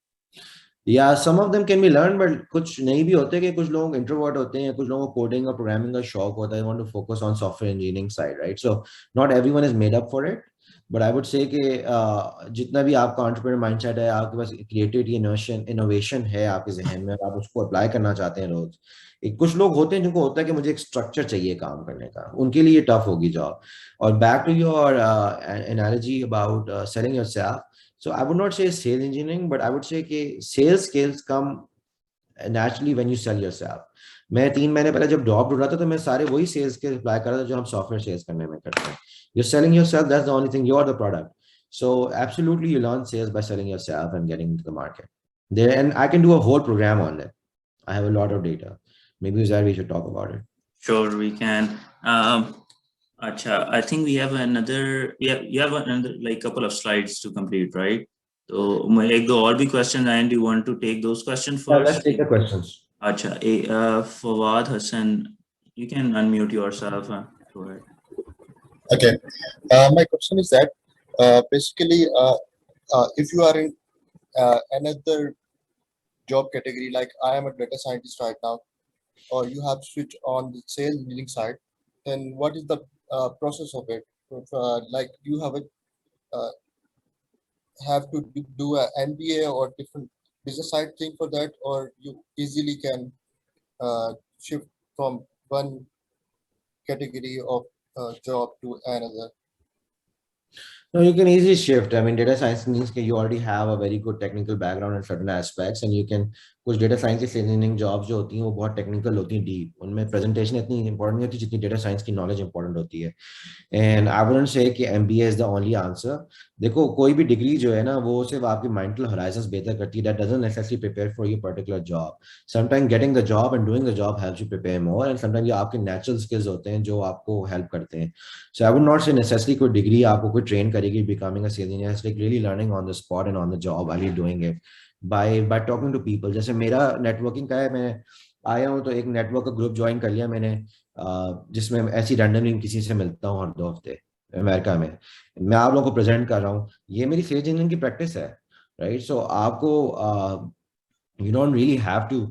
Yeah, some of them can be learned, but कुछ नहीं भी होते कि कुछ लोग introvert होते हैं, कुछ लोगों को कोडिंग और प्रोग्रामिंग का शौक होता है, want to focus on software engineering side, right? So not everyone is made up for it, but I would say कि जितना भी आपका entrepreneur mindset है, आपके पास creativity, innovation है आपके जहन में, आप उसको अप्लाई करना चाहते हैं रोज। कुछ लोग होते हैं जिनको होता है कि मुझे एक स्ट्रक्चर चाहिए काम करने का, उनके लिए टफ होगी जॉब। और back to your analogy about selling yourself, so I would not say sales engineering, but I would say कि sales skills come naturally when you sell yourself. मैं 3 महीने पहले जब जॉब ढूंढ रहा था तो मैं सारे वही सेल्स के अप्लाई कर रहा था जो हम सॉफ्टवेयर सेल्स करने में करते हैं। You're selling yourself, that's the only thing, you're the product. So absolutely you learn sales by selling yourself and getting into the market. There, and I can do a whole program on that. I have a lot of data. Maybe Uzair, we should talk about it. Sure, we can. Acha, I think we have another. Yeah, you have another like couple of slides to complete, right? So, एक दो और भी questions and do you want to take those questions first? Let's take the questions. Acha, Fawad Hassan, you can unmute yourself. Go ahead. Okay, my question is that basically, if you are in another job category, like I am a data scientist right now, or you have switched on the sales engineering side, then what is the process of it? Like you have to do an MBA or different business side thing for that, or you easily can shift from one category of job to another? No, you can easily shift. I mean, data science means that you already have a very good technical background in certain aspects, and you can कुछ data scientist engineering jobs जो होती हैं वो बहुत technical होती हैं, deep. उनमें presentation इतनी important नहीं होती जितनी data science की knowledge important होती है. And I wouldn't say कि MBA is the only answer. देखो कोई भी डिग्री जो है ना वो सिर्फ आपकी mental horizons बेहतर करती है. That doesn't necessarily prepare for your particular job. Sometimes getting the job and doing the job helps you prepare more, and sometimes ये आपके natural skills होते हैं जो आपको help करते हैं. So I would not say necessarily कोई degree आपको कोई train करेगी becoming a sales engineer. It's like really learning on the spot and on the job while you're doing it by talking to people. जैसे मेरा networking का है, मैं आया हूँ तो एक network का group join कर लिया मैंने, जिसमें ऐसी रैंडमली किसी से मिलता हूँ हर 2 हफ्ते अमेरिका में. मैं आप लोगों को प्रेजेंट कर रहा हूँ, ये मेरी सेल्स इंजीनियरिंग की प्रैक्टिस है, राइट. सो आपको you don't really have to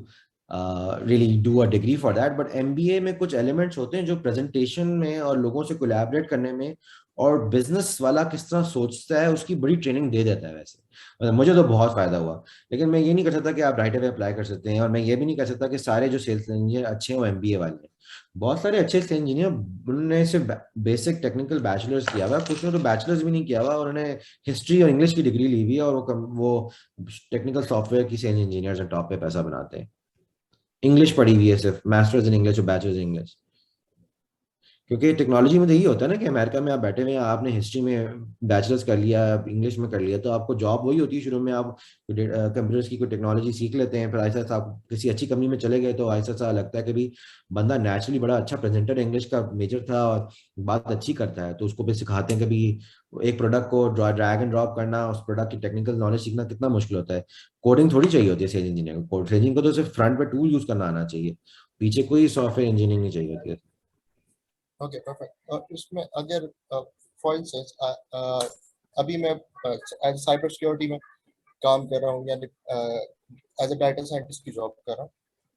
really do a degree for that, but MBA में कुछ elements होते हैं जो presentation में और लोगों से collaborate करने में और business वाला किस तरह सोचता है उसकी बड़ी training दे देता है. वैसे मतलब मुझे तो बहुत फायदा हुआ, लेकिन मैं ये नहीं कर सकता कि आप right away अप्लाई कर सकते हैं, और मैं ये भी नहीं कर सकता कि सारे जो सेल्स इंजीनियर अच्छे हो MBA वाले. बहुत सारे अच्छे सेल्स इंजीनियर उन्होंने सिर्फ बेसिक टेक्निकल बैचलर्स किया हुआ, कुछ ने तो बैचलर्स भी नहीं किया हुआ, उन्होंने हिस्ट्री और इंग्लिश की डिग्री ली हुई है और वो टेक्निकल सॉफ्टवेयर की सेल्स इंजीनियर्स टॉप पे पैसा बनाते हैं. इंग्लिश पढ़ी हुई है, सिर्फ मास्टर्स इन इंग्लिश और बैचलर्स इन इंग्लिश. क्योंकि टेक्नोलॉजी में तो यही होता है ना कि अमेरिका में आप बैठे हुए हैं, आपने हिस्ट्री में बैचलर्स कर लिया, इंग्लिश में कर लिया, तो आपको जॉब वही होती है. शुरू में आप कंप्यूटर्स की कोई टेक्नोलॉजी सीख लेते हैं, फिर ऐसा आप किसी अच्छी कंपनी में चले गए तो ऐसा लगता है कि भी बंदा नेचुरली बड़ा अच्छा प्रेजेंटर, इंग्लिश का मेजर था और बात अच्छी करता है, तो उसको भी सिखाते हैं कि भी एक प्रोडक्ट को ड्रैग एंड ड्रॉप करना, उस प्रोडक्ट की टेक्निकल नॉलेज सीखना कितना मुश्किल होता है. कोडिंग थोड़ी चाहिए होती है सेल्स इंजीनियर को. कोड इंजीनियर को तो सिर्फ फ्रंट पे टूल यूज करना आना चाहिए, पीछे कोई सॉफ्टवेयर इंजीनियरिंग नहीं चाहिए होती है. Okay perfect. और इसमें अगर फॉर इंस्टेंस अभी मैं एज साइबर सिक्योरिटी में काम कर रहा हूँ, यानी एज अ डाटा साइंटिस्ट की जॉब कर रहा हूँ,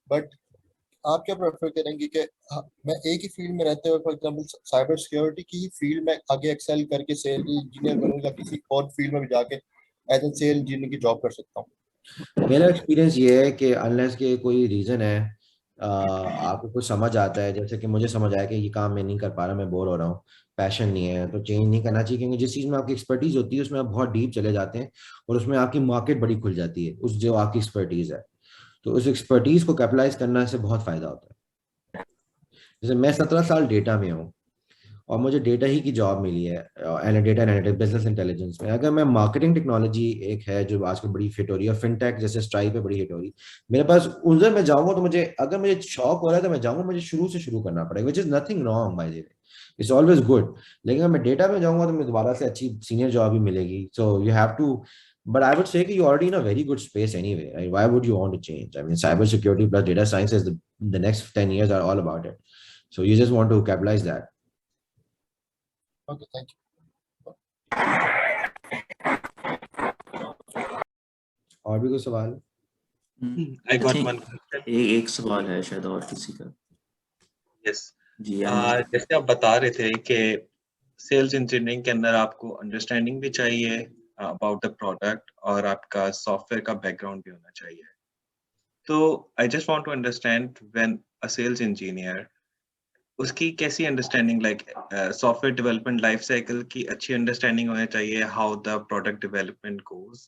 बट आप क्या प्रेफर करेंगे कि मैं एक ही फील्ड में रहते हुए फॉर एग्जांपल साइबर सिक्योरिटी की ही फील्ड में आगे एक्सेल करके सेल इंजीनियर बनूंगा, किसी और फील्ड में भी जाके एज अ सेल इंजीनियर की जॉब कर सकता हूँ? मेरा एक्सपीरियंस ये है कि अनलेस के कोई रीजन है, आपको कुछ समझ आता है, जैसे कि मुझे समझ आया कि ये काम मैं नहीं कर पा रहा, मैं बोर हो रहा हूँ, पैशन नहीं है, तो चेंज नहीं करना चाहिए. क्योंकि जिस चीज़ में आपकी एक्सपर्टीज होती है उसमें आप बहुत डीप चले जाते हैं और उसमें आपकी मार्केट बड़ी खुल जाती है उस जो आपकी एक्सपर्टीज है. तो उस एक्सपर्टीज को कैपिटलाइज करने से बहुत फायदा होता है. जैसे मैं 17 साल डेटा में हूँ और मुझे डेटा ही की जॉब मिली है, डेटा एनालिटिक्स, बिजनेस इंटेलिजेंस में. अगर मैं मार्केटिंग टेक्नोलॉजी एक है जो आजकल बड़ी फिट हो रही है, फिनटेक जैसे स्ट्राइप पे बड़ी हिट हो रही है, मेरे पास उधर मैं जाऊंगा तो मुझे अगर मुझे शौक हो रहा है तो मैं जाऊंगा, मुझे शुरू से शुरू करना पड़ेगा, which is nothing wrong by the way, it's always good. लेकिन अगर मैं डेटा में जाऊंगा तो मुझे दोबारा से अच्छी सीनियर जॉब भी मिलेगी. So you have to, but I would say that you're already in a very good space anyway, right? Why would you want to change? I mean, cybersecurity plus data science is the next 10 years are all about it. So you just want to capitalize that. Okay, thank you. और भी कोई सवाल? I got one question. एक सवाल है शायद और किसी का. Yes. जी जैसे आप बता रहे थे कि सेल्स इंजीनियरिंग के अंदर आपको अंडरस्टैंडिंग भी चाहिए अबाउट द प्रोडक्ट और आपका सॉफ्टवेयर का बैकग्राउंड भी होना चाहिए. तो I just want to understand when a sales engineer, उसकी कैसी understanding like software development life cycle की अच्छी अंडरस्टैंडिंग होनी चाहिए, how the product development goes,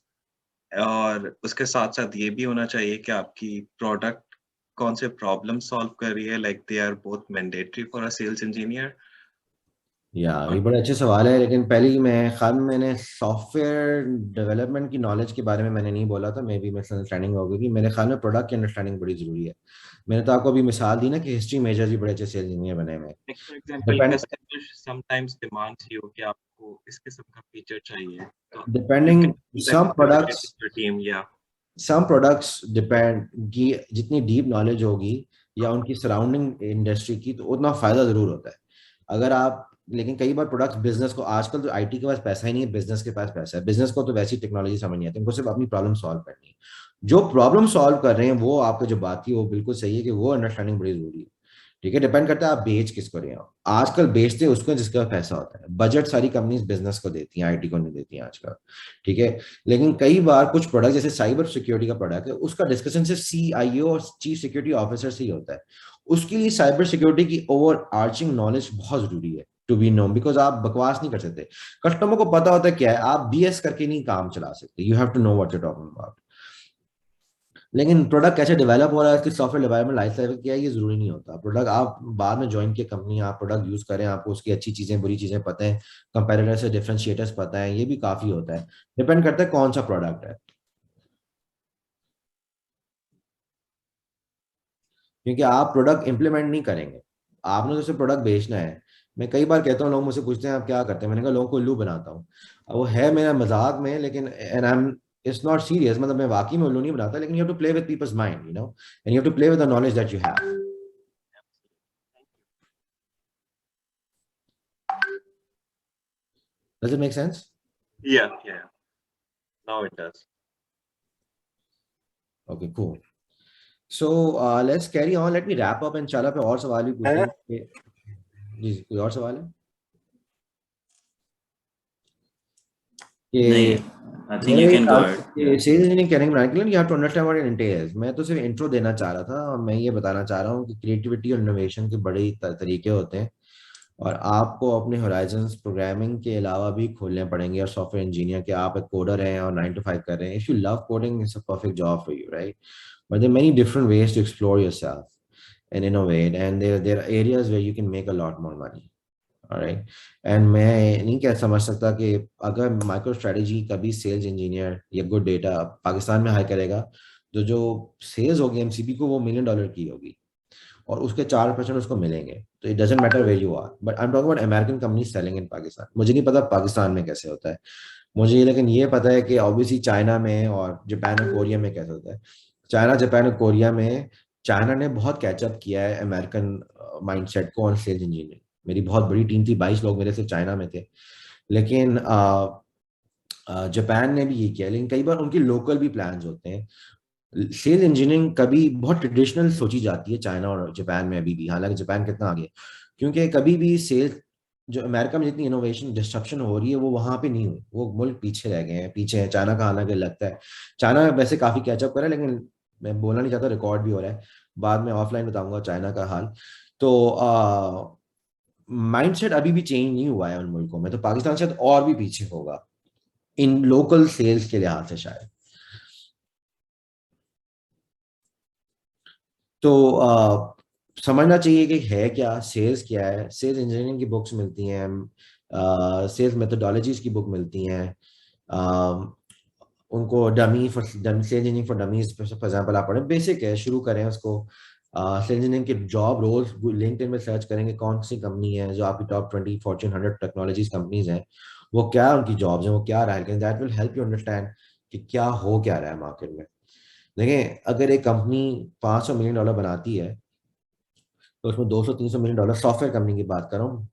और उसके साथ साथ ये भी होना चाहिए कि आपकी प्रोडक्ट कौन से प्रॉब्लम सॉल्व कर रही है, like they are both mandatory for a sales engineer. ये बड़े अच्छे सवाल है, लेकिन पहले ही मैंने सॉफ्टवेयर डेवलपमेंट की नॉलेज के बारे में मैंने नहीं बोला था, मे बी मिसअंडरस्टैंडिंग हो गई. मेरे ख्याल में प्रोडक्ट की अंडरस्टैंडिंग बड़ी जरूरी है. मैंने तो आपको अभी मिसाल दी ना कि हिस्ट्री मेजर भी बड़े अच्छे सेल्स इंजीनियर बने हुए हैं. For example customer sometimes demands you कि आपको इस किस्म का फीचर चाहिए, तो डिपेंडिंग सम प्रोडक्ट्स डिपेंड की जितनी डीप नॉलेज होगी या उनकी सराउंडिंग इंडस्ट्री की, तो उतना फायदा जरूर होता है. अगर आप, लेकिन कई बार प्रोडक्ट्स बिजनेस को, आजकल तो आईटी के पास पैसा ही नहीं है, बिजनेस के पास पैसा है. बिजनेस को तो वैसी टेक्नोलॉजी समझ नहीं आती, उनको सिर्फ अपनी प्रॉब्लम सॉल्व करनी है. जो प्रॉब्लम सॉल्व कर रहे हैं वो आपको जो बात की वो बिल्कुल सही है कि वो अंडरस्टैंडिंग बड़ी जरूरी है. ठीक है, डिपेंड करता है आप बेच किसको रहे हो. आजकल बेचते हैं उसको जिसका पैसा होता है. बजट सारी कंपनीज बिजनेस को देती हैं, आईटी को नहीं देती हैं आजकल. ठीक है, लेकिन कई बार कुछ प्रोडक्ट जैसे साइबर सिक्योरिटी का प्रोडक्ट है, उसका डिस्कशन सिर्फ CIO और चीफ सिक्योरिटी ऑफिसर से ही होता है. उसके लिए साइबर सिक्योरिटी की ओवर आर्चिंग नॉलेज बहुत जरूरी है टू बी नोन, बिकॉज आप बकवास नहीं कर सकते। कस्टमर को पता होता है क्या है, आप बीएस करके नहीं काम चला सकते, you have to know what you talking about. लेकिन प्रोडक्ट कैसे डेवलप हो रहा है, इसकी सॉफ्टवेयर डेवलपमेंट लाइफ साइकिल क्या है, ये जरूरी नहीं होता। प्रोडक्ट आप बाद में ज्वाइन किए कंपनी, आप प्रोडक्ट यूज करें, आपको उसकी अच्छी चीजें बुरी चीजें पता है, कंपेटिटर से डिफरेंशिएटर्स पता है, ये भी काफी होता है। डिपेंड करता है कौन सा प्रोडक्ट है, क्योंकि आप प्रोडक्ट इंप्लीमेंट नहीं करेंगे, आपने तो सिर्फ प्रोडक्ट बेचना है। मैं कई बार कहता हूँ, लोग मुझसे पूछते हैं आप क्या करते हैं, मैंने कहा लोगों को उल्लू बनाता हूँ। अब वो है मेरा मजाक में, लेकिन and I am it's not serious, मतलब मैं वाकई में उल्लू नहीं बनाता, लेकिन you have to play with people's mind, you know, and you have to play with the knowledge that you have. Does it make sense? Yeah, yeah. Now it does. Okay, cool. So let's carry on. Let me wrap up and इंशाल्लाह पे और सवाल भी पूछेंगे। जी, कोई और सवाल है? नहीं, I think you can go ahead. Sales engineering करने के लिए you have to understand what it entails। मैं तो सिर्फ इंट्रो देना चाह रहा था, और मैं ये बताना चाह रहा हूँ कि क्रिएटिविटी और इनोवेशन के बड़े तरीके होते हैं, और आपको अपने होराइजन्स प्रोग्रामिंग के अलावा भी खोलने पड़ेंगे। और सॉफ्टवेयर इंजीनियर के आप एक कोडर हैं और 9 to 5 कर रहे हैं, if you love coding it's a perfect job for you, right? But there are many different ways to explore yourself and innovate, and there are areas where you can make a lot more money, alright? एंड मैं नहीं क्या समझ सकता कि अगर MicroStrategy कभी sales engineer या गुड डेटा पाकिस्तान में हाई करेगा, तो जो सेल्स होगी एमसीबी को वो $1 million की होगी, और उसके 4% उसको मिलेंगे। तो it doesn't matter where you are, but I am talking about American company selling in Pakistan. मुझे नहीं पता पाकिस्तान में कैसे होता है, मुझे लेकिन ये पता है कि ऑब्वियसली चाइना में और जापान और कोरिया में कैसे होता है। चाइना, जापान और कोरिया में चाइना ने बहुत कैचअप किया है अमेरिकन माइंडसेट को ऑन सेल्स इंजीनियरिंग। मेरी बहुत बड़ी टीम थी, 22 लोग मेरे से चाइना में थे, लेकिन जापान ने भी ये किया। लेकिन कई बार उनके लोकल भी प्लान्स होते हैं। सेल इंजीनियरिंग कभी बहुत ट्रेडिशनल सोची जाती है चाइना और जापान में अभी भी, हालांकि जापान कितना आगे, क्योंकि कभी भी सेल जो अमेरिका में जितनी इनोवेशन डिस्ट्रप्शन हो रही है वो वहां पे नहीं हुई, वो मुल्क पीछे रह गए हैं, पीछे है। चाइना का हालांकि लगता है चाइना वैसे काफी कैचअप करा है, लेकिन मैं बोलना नहीं चाहता, रिकॉर्ड भी हो रहा है, बाद में ऑफलाइन बताऊंगा चाइना का हाल। तो माइंडसेट अभी भी चेंज नहीं हुआ है उन मुल्कों में, तो पाकिस्तान शायद और भी पीछे होगा इन लोकल सेल्स के लिहाज से शायद। तो समझना चाहिए कि है क्या सेल्स, क्या है सेल्स इंजीनियरिंग की बुक्स मिलती हैं, सेल्स मेथोडोलॉजीज की बुक मिलती हैं, उनको dummy for sales engineering for dummies for example आप पढ़ें, बेसिक है, शुरू करें उसको। सेल्स इंजीनियरिंग के जॉब रोल्स लिंक्डइन में सर्च करेंगे, कौन सी कंपनी है जो आपकी टॉप 20 फॉर्च्यून 100 टेक्नोलॉजीज कंपनीज हैं, वो क्या उनकी जॉब्स हैं, वो क्या रहा है, that will help you understand कि क्या हो क्या रहा है मार्केट में। देखिए, अगर एक कंपनी $500 million बनाती है, तो उसमें $200-300 million सॉफ्टवेयर कंपनी की बात कर रहा हूँ,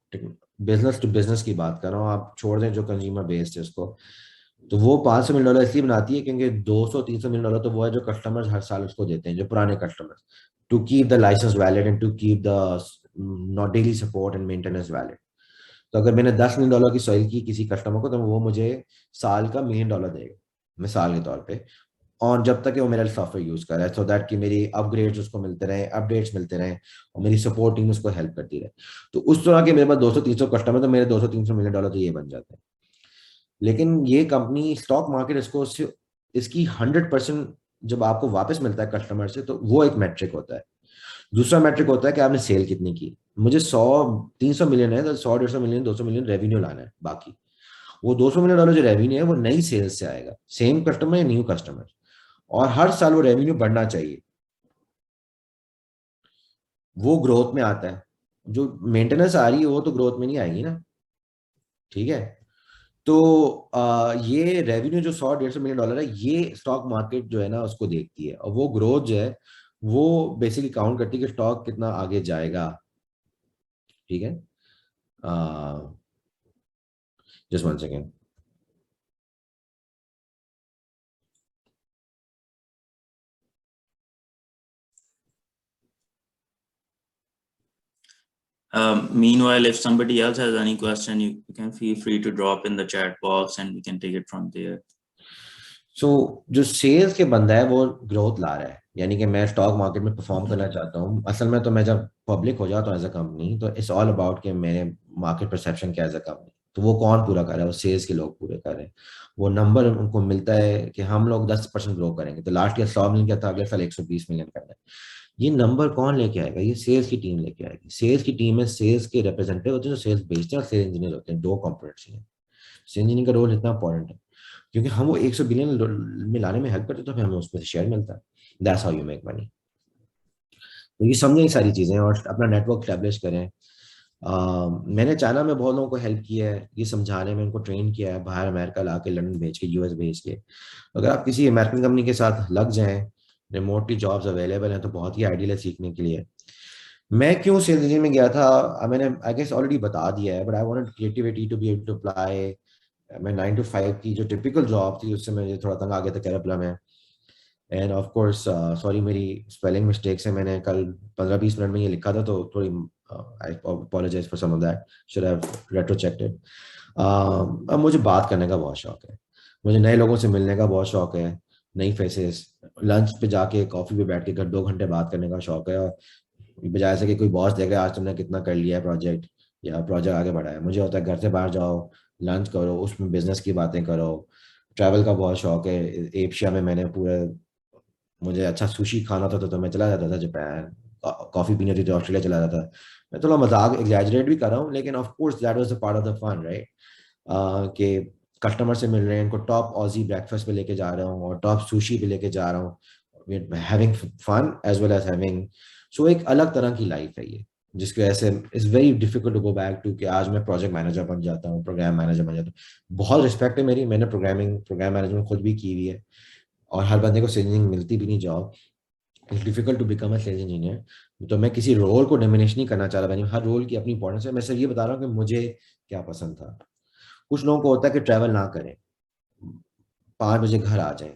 बिजनेस टू बिजनेस की बात कर रहा हूँ, आप छोड़ दें जो कंज्यूमर बेस्ड है उसको, तो वो $500 million इसलिए बनाती है क्योंकि $200-300 million तो वो है जो कस्टमर्स हर साल उसको देते हैं, जो पुराने customers, to keep the license valid and to keep the not daily support and maintenance valid. तो अगर मैंने $10 million की सेल की किसी कस्टमर को, तो वो मुझे साल का $1 million देगा मिसाल के तौर पे, और जब तक वो मेरा सॉफ्टवेयर यूज कर रहा है, सो दैट कि मेरी अपग्रेड्स उसको मिलते रहे, अपडेट्स मिलते रहे, और मेरी सपोर्ट टीम उसको हेल्प करती रहे। तो उस तरह के मेरे पास 200-300 कस्टमर, तो मेरे $200-300 million तो ये बन जाते हैं। लेकिन ये कंपनी स्टॉक मार्केट इसको इसकी 100% जब आपको वापस मिलता है कस्टमर से, तो वो एक मैट्रिक होता है। दूसरा मैट्रिक होता है कि आपने सेल कितनी की। मुझे 100-300 मिलियन है, तो 100-150 मिलियन 200 मिलियन रेवेन्यू लाना है, बाकी वो $200 million जो रेवेन्यू है वो नई सेल्स से आएगा, सेम कस्टमर या न्यू कस्टमर, और हर साल वो रेवेन्यू बढ़ना चाहिए, वो ग्रोथ में आता है। जो मेंटेनेंस आ रही है वो तो ग्रोथ में नहीं आएगी ना, ठीक है? तो ये रेवेन्यू जो $100-150 million है, ये स्टॉक मार्केट जो है ना उसको देखती है, और वो ग्रोथ जो है वो बेसिकली काउंट करती है कि स्टॉक कितना आगे जाएगा, ठीक है? Just 1 second. Meanwhile, if somebody else has any question, you can feel free to drop in the chat box and we can take it from there. So, जो सेल्स के बंदा है वो ग्रोथ ला रहा है, यानी कि मैं स्टॉक मार्केट में परफॉर्म करना चाहता हूँ, असल में तो मैं जब पब्लिक हो जाता हूँ एज अ कंपनी, तो इट्स ऑल अबाउट कि मेरे मार्केट परसेप्शन क्या एज अ कंपनी। तो वो कौन पूरा कर रहा है? वो सेल्स के लोग पूरे कर रहे हैं। वो नंबर उनको मिलता है कि हम लोग 10% ग्रो करेंगे, तो लास्ट ईयर 100 मिलियन क्या था, अगले साल 120 मिलियन करना है। ये नंबर कौन लेके आएगा? ये सेल्स की टीम लेके आएगी। सेल्स की टीम में सेल्स के रिप्रेजेंटेटिव होते हैं जो सेल्स बेचते हैं, और सेल्स इंजीनियर होते हैं। दो कंपोनेंट्स हैं। सेल्स इंजीनियर का रोल इतना इंपॉर्टेंट है क्योंकि हम वो 100 बिलियन में लाने में हेल्प करते, तो फिर हमें उसमें से शेयर मिलता है। That's how you make money. तो ये समझें सारी चीजें और अपना नेटवर्क स्टैब्लिश करें। मैंने चाइना में बहुत लोगों को हेल्प किया है ये समझाने में, उनको ट्रेन किया है, बाहर अमेरिका ला के, लंदन भेज के, यूएस भेज के। अगर आप किसी अमेरिकन कंपनी के साथ लग जाएं, रिमोटली जॉब्स अवेलेबल हैं, तो बहुत ही आइडियल है सीखने के लिए। मैं क्यों सेल्स इंजीनियरिंग में गया था, मैंने आई गेस ऑलरेडी बता दिया है, but I wanted creativity to be able to apply. मैं 9 to 5 की जो टिपिकल जॉब थी उससे मैं थोड़ा तंग आ गया था कैरेपला में। एंड ऑफ कोर्स सॉरी मेरी स्पेलिंग मिस्टेक्स है, मैंने कल 15-20 मिनट में ये लिखा था, तो थोड़ी I apologize for some of that, should have retro checked it. अब मुझे बात करने का बहुत शौक है, मुझे नए लोगों से मिलने का बहुत शौक है, नई फेसेस, लंच पे जाके कॉफी पे बैठ के 2 घंटे बात करने का शौक है। और बजाय से कि कोई बॉस देखे आज तुमने कितना कर लिया है प्रोजेक्ट, या प्रोजेक्ट आगे बढ़ाया, मुझे होता है घर से बाहर जाओ, लंच करो, उसमें बिजनेस की बातें करो। ट्रैवल का बहुत शौक है। एशिया में मैंने पूरे, मुझे अच्छा सुशी खाना था तो मैं चला जाता था जापान, कॉफी पीनी होती थी ऑस्ट्रेलिया चला जाता था। मैं थोड़ा मजाक एग्जैजरेट भी कर रहा हूँ, लेकिन of course that was a part of the fun, right? कि कस्टमर से मिल रहे हैं, उनको टॉप ऑजी ब्रेकफास्ट पे लेके जा रहा हूँ और टॉप सुशी पे लेके जा रहा हूँ, having fun as well as having. So एक अलग तरह की लाइफ है ये, जिसकी वजह से it's very difficult to go back to कि आज मैं प्रोजेक्ट मैनेजर बन जाता हूँ, प्रोग्राम मैनेजर बन जाता हूँ। बहुत रिस्पेक्ट है मेरी, मैंने प्रोग्राम मैनेजमेंट खुद भी की हुई है, और हर बंदे को सेल्स इंजीनियरिंग मिलती भी नहीं job. It's difficult to become a sales engineer. तो मैं किसी रोल को डिमिनिश नहीं करना चाह रहा, हर रोल की अपनी इंपॉर्टेंस है। मैं सिर्फ ये बता रहा हूँ कि मुझे क्या पसंद था। कुछ लोगों को होता है कि ट्रैवल ना करें, 5 बजे घर आ जाएं,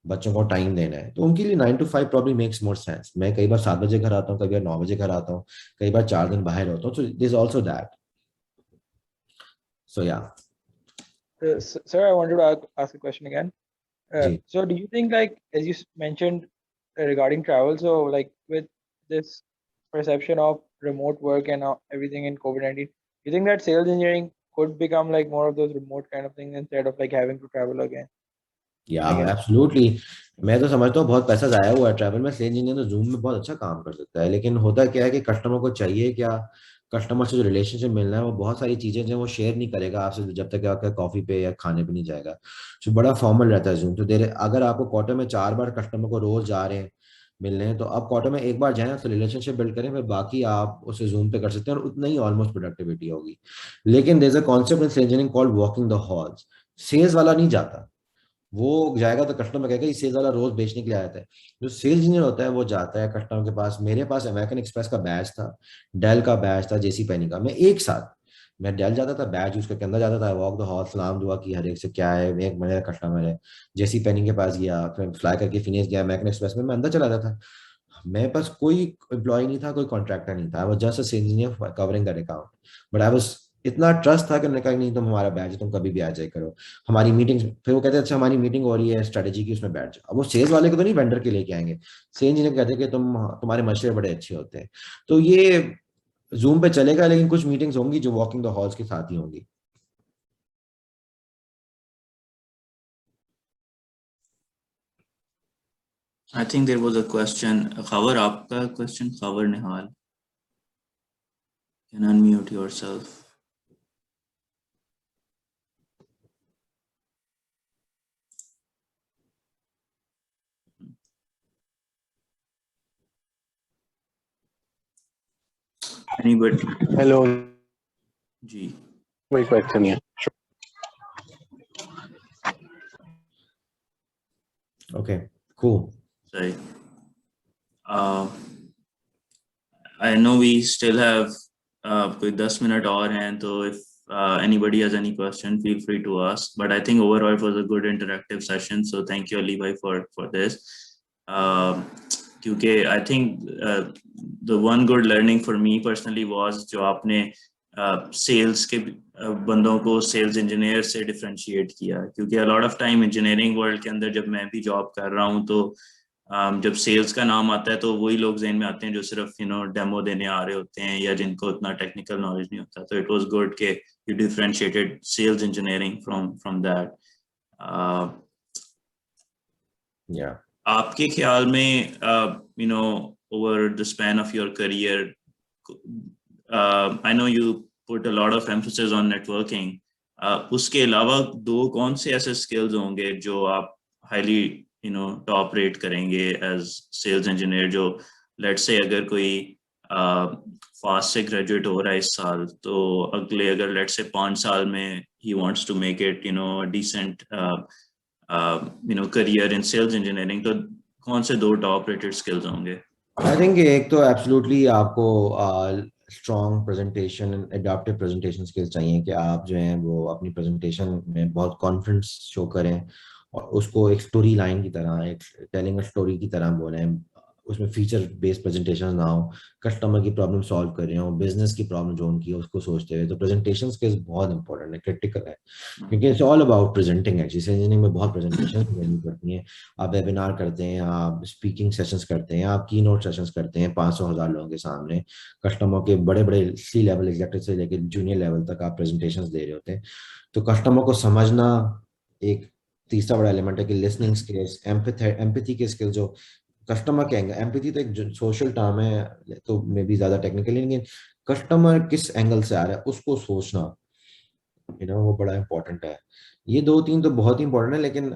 बच्चों को टाइम देना है, तो उनके लिए 9 to 5 problem makes more sense. मैं कई बार 7 बजे घर आता हूँ, कई बार 9 बजे घर आता हूँ, कई बार 4 दिन बाहर होता हूँ, तो this is also that. So या Sir, I wanted to ask a question again. जी So do you think, like, as you mentioned regarding travel, so like with this perception of remote work and everything in COVID-19, you think that sales engineering could become like more of those remote kind of things instead of like having to travel again? या Again. Absolutely. मैं तो समझता हूँ बहुत पैसा जाया हुआ है ट्रैवल में। सेल्स इंजीनियर तो जूम में बहुत अच्छा काम कर सकता है, लेकिन होता क्या है कि कस्टमर को चाहिए क्या, कस्टमर से जो रिलेशनशिप मिलना है, वो बहुत सारी चीजें जो वो शेयर नहीं करेगा आपसे जब तक आपका कॉफी पे या खाने पे नहीं जाएगा। तो बड़ा फॉर्मल रहता है जूम। तो देर अगर आपको क्वार्टर में 4 बार कस्टमर को रोज जा रहे हैं मिलने हैं, तो आप क्वार्टर में एक बार जाएं, तो रिलेशनशिप बिल्ड करें, फिर बाकी आप उसे जूम पे कर सकते हैं, और उतना ही ऑलमोस्ट प्रोडक्टिविटी होगी। लेकिन there is a concept in sales engineering called walking the halls. Sales वाला नहीं जाता, वो जाएगा तो कस्टमर कहेगा ये सेल्स वाला रोज बेचने के लिए आया था। जो सेल्स इंजीनियर होता है वो जाता है कस्टमर के पास। मेरे पास अमेरिकन एक्सप्रेस का बैच था, डेल का बैच था, जेसी पेनी का। मैं एक साथ मैं डेल जाता था, बैच यूज करके अंदर जाता था, वॉक द हॉल, सलाम दुआ की हर एक से, क्या है, एक मेरा कस्टमर है। जेसी पेनी के पास गया, फिर फ्लाई करके फिनिश गया, अमेरिकन एक्सप्रेस में मैं अंदर चला जाता था। मेरे पास कोई एम्प्लॉय नहीं था, कोई कॉन्ट्रैक्टर नहीं था, I was just a sales engineer covering that account. But I was, इतना ट्रस्ट था कि उन्होंने कहा नहीं तुम हमारा बैच है, तुम कभी भी आ जाए करो हमारी मीटिंग। फिर वो कहते हैं अच्छा हमारी मीटिंग हो रही है स्ट्रेटेजी की, उसमें बैठ जाओ। अब वो सेल्स वाले को तो नहीं वेंडर के लेके आएंगे, सेल्स इंजीनियर कहते हैं कि तुम्हारे मशवरे बड़े अच्छे होते हैं। तो ये जूम पे चलेगा, लेकिन कुछ मीटिंग्स होंगी जो वॉकिंग द हॉल्स के साथ ही होंगी। I think there was a question. Khabar, आपका question, Khabar Nihal. Can unmute yourself. Anybody? Hello, ji. my question here. Okay, cool. Sorry. I know we still have कोई 10 minute और हैं, तो if anybody has any question, feel free to ask. But I think overall it was a good interactive session. So thank you, Ali bhai, for this. क्योंकि I think the one good learning for me personally was जो आपने sales के बंदों को sales engineer से differentiate किया, क्योंकि a lot of time engineering world के अंदर जब मैं भी job कर रहा हूँ, तो जब सेल्स का नाम आता है तो वही लोग ज़हन में आते हैं जो सिर्फ डेमो देने आ रहे होते हैं या जिनको उतना टेक्निकल नॉलेज नहीं होता. तो इट वाज गुड के you differentiated sales engineering from that. Yeah. आपके ख्याल में over the span of your career, I know you put a lot of emphasis on networking. उसके अलावा दो कौन से ऐसे skills होंगे जो आप highly top rate करेंगे as sales engineer, जो let's say अगर कोई fast से graduate हो रहा है इस साल, तो अगले अगर let's say 5 साल में he wants to make it a decent career in sales engineering, तो कौन से दो top rated skills होंगे? I think एक तो absolutely आपको strong presentation and adaptive presentation skills चाहिए कि आप जो हैं वो अपनी presentation में बहुत confidence show करें और उसको एक story line की तरह, एक telling a story की तरह बोलें, उसमें फीचर बेस्ड प्रेजेंटेशन ना हो, कस्टमर की प्रॉब्लम सॉल्व कर रहे हो, बिजनेस की प्रॉब्लम जो उनकी है उसको सोचते हुए. तो प्रेजेंटेशन स्किल्स बहुत इंपॉर्टेंट है, क्रिटिकल है, क्योंकि it's all about presenting. Actually engineering में बहुत प्रेजेंटेशन करनी पड़ती हैं. आप वेबिनार करते हैं, आप स्पीकिंग सेशंस करते हैं, आप की नोट सेशंस करते हैं 500,000 लोगों के सामने, कस्टमर के बड़े बड़े सी लेवल एग्जीक्यूटिव से लेकर जूनियर लेवल तक आप प्रेजेंटेशन दे रहे होते हैं. तो कस्टमर को समझना एक तीसरा बड़ा एलिमेंट है कि लिसनिंग स्किल्स, एम्पैथी के स्किल्स. जो कस्टमर क्या है, एम्पैथी तो एक सोशल टर्म है, तो मे बी ज्यादा टेक्निकली, लेकिन कस्टमर किस एंगल से आ रहा है उसको सोचना वो बड़ा इंपॉर्टेंट है. ये दो तीन तो बहुत ही इंपॉर्टेंट है. लेकिन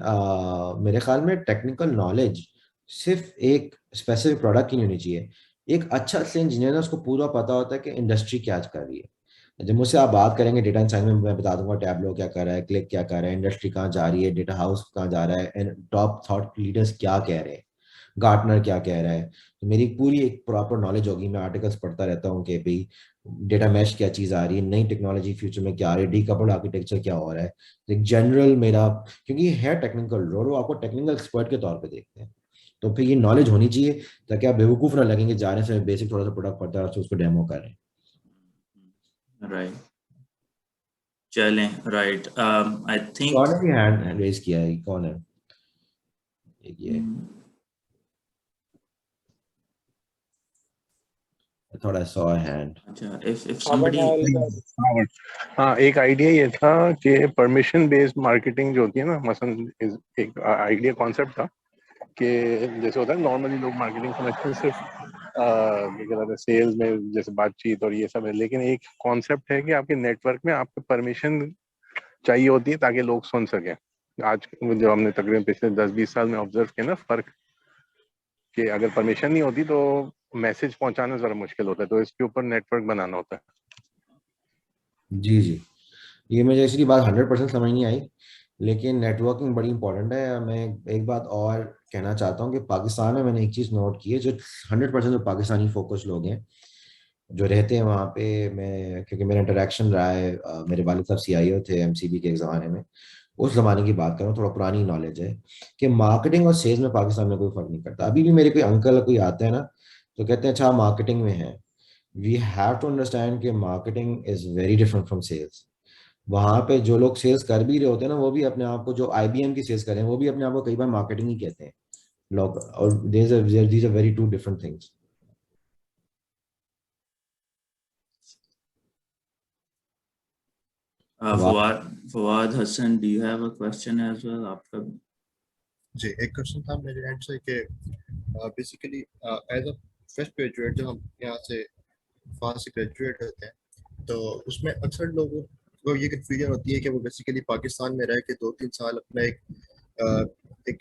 मेरे ख्याल में टेक्निकल नॉलेज सिर्फ एक स्पेसिफिक प्रोडक्ट की नहीं होनी चाहिए. एक अच्छा से इंजीनियर है उसको पूरा पता होता है कि इंडस्ट्री क्या कर रही है. जब मुझसे आप बात करेंगे डेटा साइंस में, मैं बता दूंगा टैबलो क्या कर रहा है, क्लिक क्या कर रहा है, इंडस्ट्री कहाँ जा रही है, डेटा हाउस कहाँ जा रहा है, टॉप थॉट लीडर्स क्या कह रहे हैं, गार्टनर क्या कह रहा है. तो मेरी पूरी एक प्रॉपर नॉलेज होगी. मैं आर्टिकल्स पढ़ता रहता हूँ कि भाई डेटा मैश क्या चीज़ आ रही है, नई टेक्नोलॉजी फ्यूचर में क्या आ रही है, डीकपल्ड आर्किटेक्चर क्या हो रहा है. एक जनरल मेरा, क्योंकि है टेक्निकल रोल, वो आपको टेक्निकल एक्सपर्ट के तौर पे देखते हैं. तो फिर ये नॉलेज होनी चाहिए ताकि आप बेवकूफ़ ना लगेंगे जाने से बेसिक थोड़ा सा प्रोडक्ट पड़ता है उसको डेमो कर रहे हैं. राइट, चलें. राइट, आई थिंक कौन है भी हैंड रेज किया है, कौन है ये? I thought I saw a hand. अच्छा, if somebody हाँ, एक आइडिया ये था कि परमिशन बेस्ड मार्केटिंग जो होती है ना, मसलन एक आइडिया कॉन्सेप्ट था कि जैसे होता है नॉर्मली लोग मार्केटिंग समझते हैं सिर्फ क्या कहते हैं सेल्स में जैसे बातचीत और ये सब है, लेकिन एक कॉन्सेप्ट है कि आपके नेटवर्क में आपको परमिशन चाहिए होती है ताकि लोग सुन सकें. आज जो हमने तकरीबन पिछले 10-20 साल में ऑब्जर्व किया ना फर्क, कि अगर परमिशन नहीं होती तो मैसेज पहुंचाना जरा मुश्किल होता है, तो इसके ऊपर नेटवर्क बनाना होता है. जी जी, ये मुझे इसकी बात 100% समझ नहीं आई, लेकिन नेटवर्किंग बड़ी इंपॉर्टेंट है. मैं एक बात और कहना चाहता हूँ कि पाकिस्तान में मैंने एक चीज़ नोट की है, जो 100% जो पाकिस्तानी फोकस लोग हैं जो रहते हैं वहाँ पे, मैं क्योंकि मेरा इंटरेक्शन रहा है, मेरे वालिद साहब CIO थे MCB के एक ज़माने में, उस ज़माने की बात करूँ, थोड़ा पुरानी नॉलेज है कि मार्केटिंग और सेल्स में पाकिस्तान में कोई फ़र्क नहीं करता. अभी भी मेरे कोई अंकल कोई आते हैं ना तो कहते हैं अच्छा मार्केटिंग में है. वी हैव टू अंडरस्टैंड कि marketing is very different from sales. वहाँ पे जो लोग सेल्स कर भी रहे होते हैं ना, वो भी अपने आप को, जो IBM की सेल्स करें, वो भी अपने आप को कई बार मार्केटिंग ही कहते हैं लोग. और these are very two different things. Fawad Hassan, do you have a question as well? आपका जी एक क्वेश्चन था मेरे एंड से कि basically as a fresh graduate जब हम यहाँ से फास्ट से ग्रेजुएट होते हैं तो उसमें अक्सर लोगों को ये कन्फ्यूजन होती है कि वो बेसिकली पाकिस्तान में रह के 2-3 साल अपना एक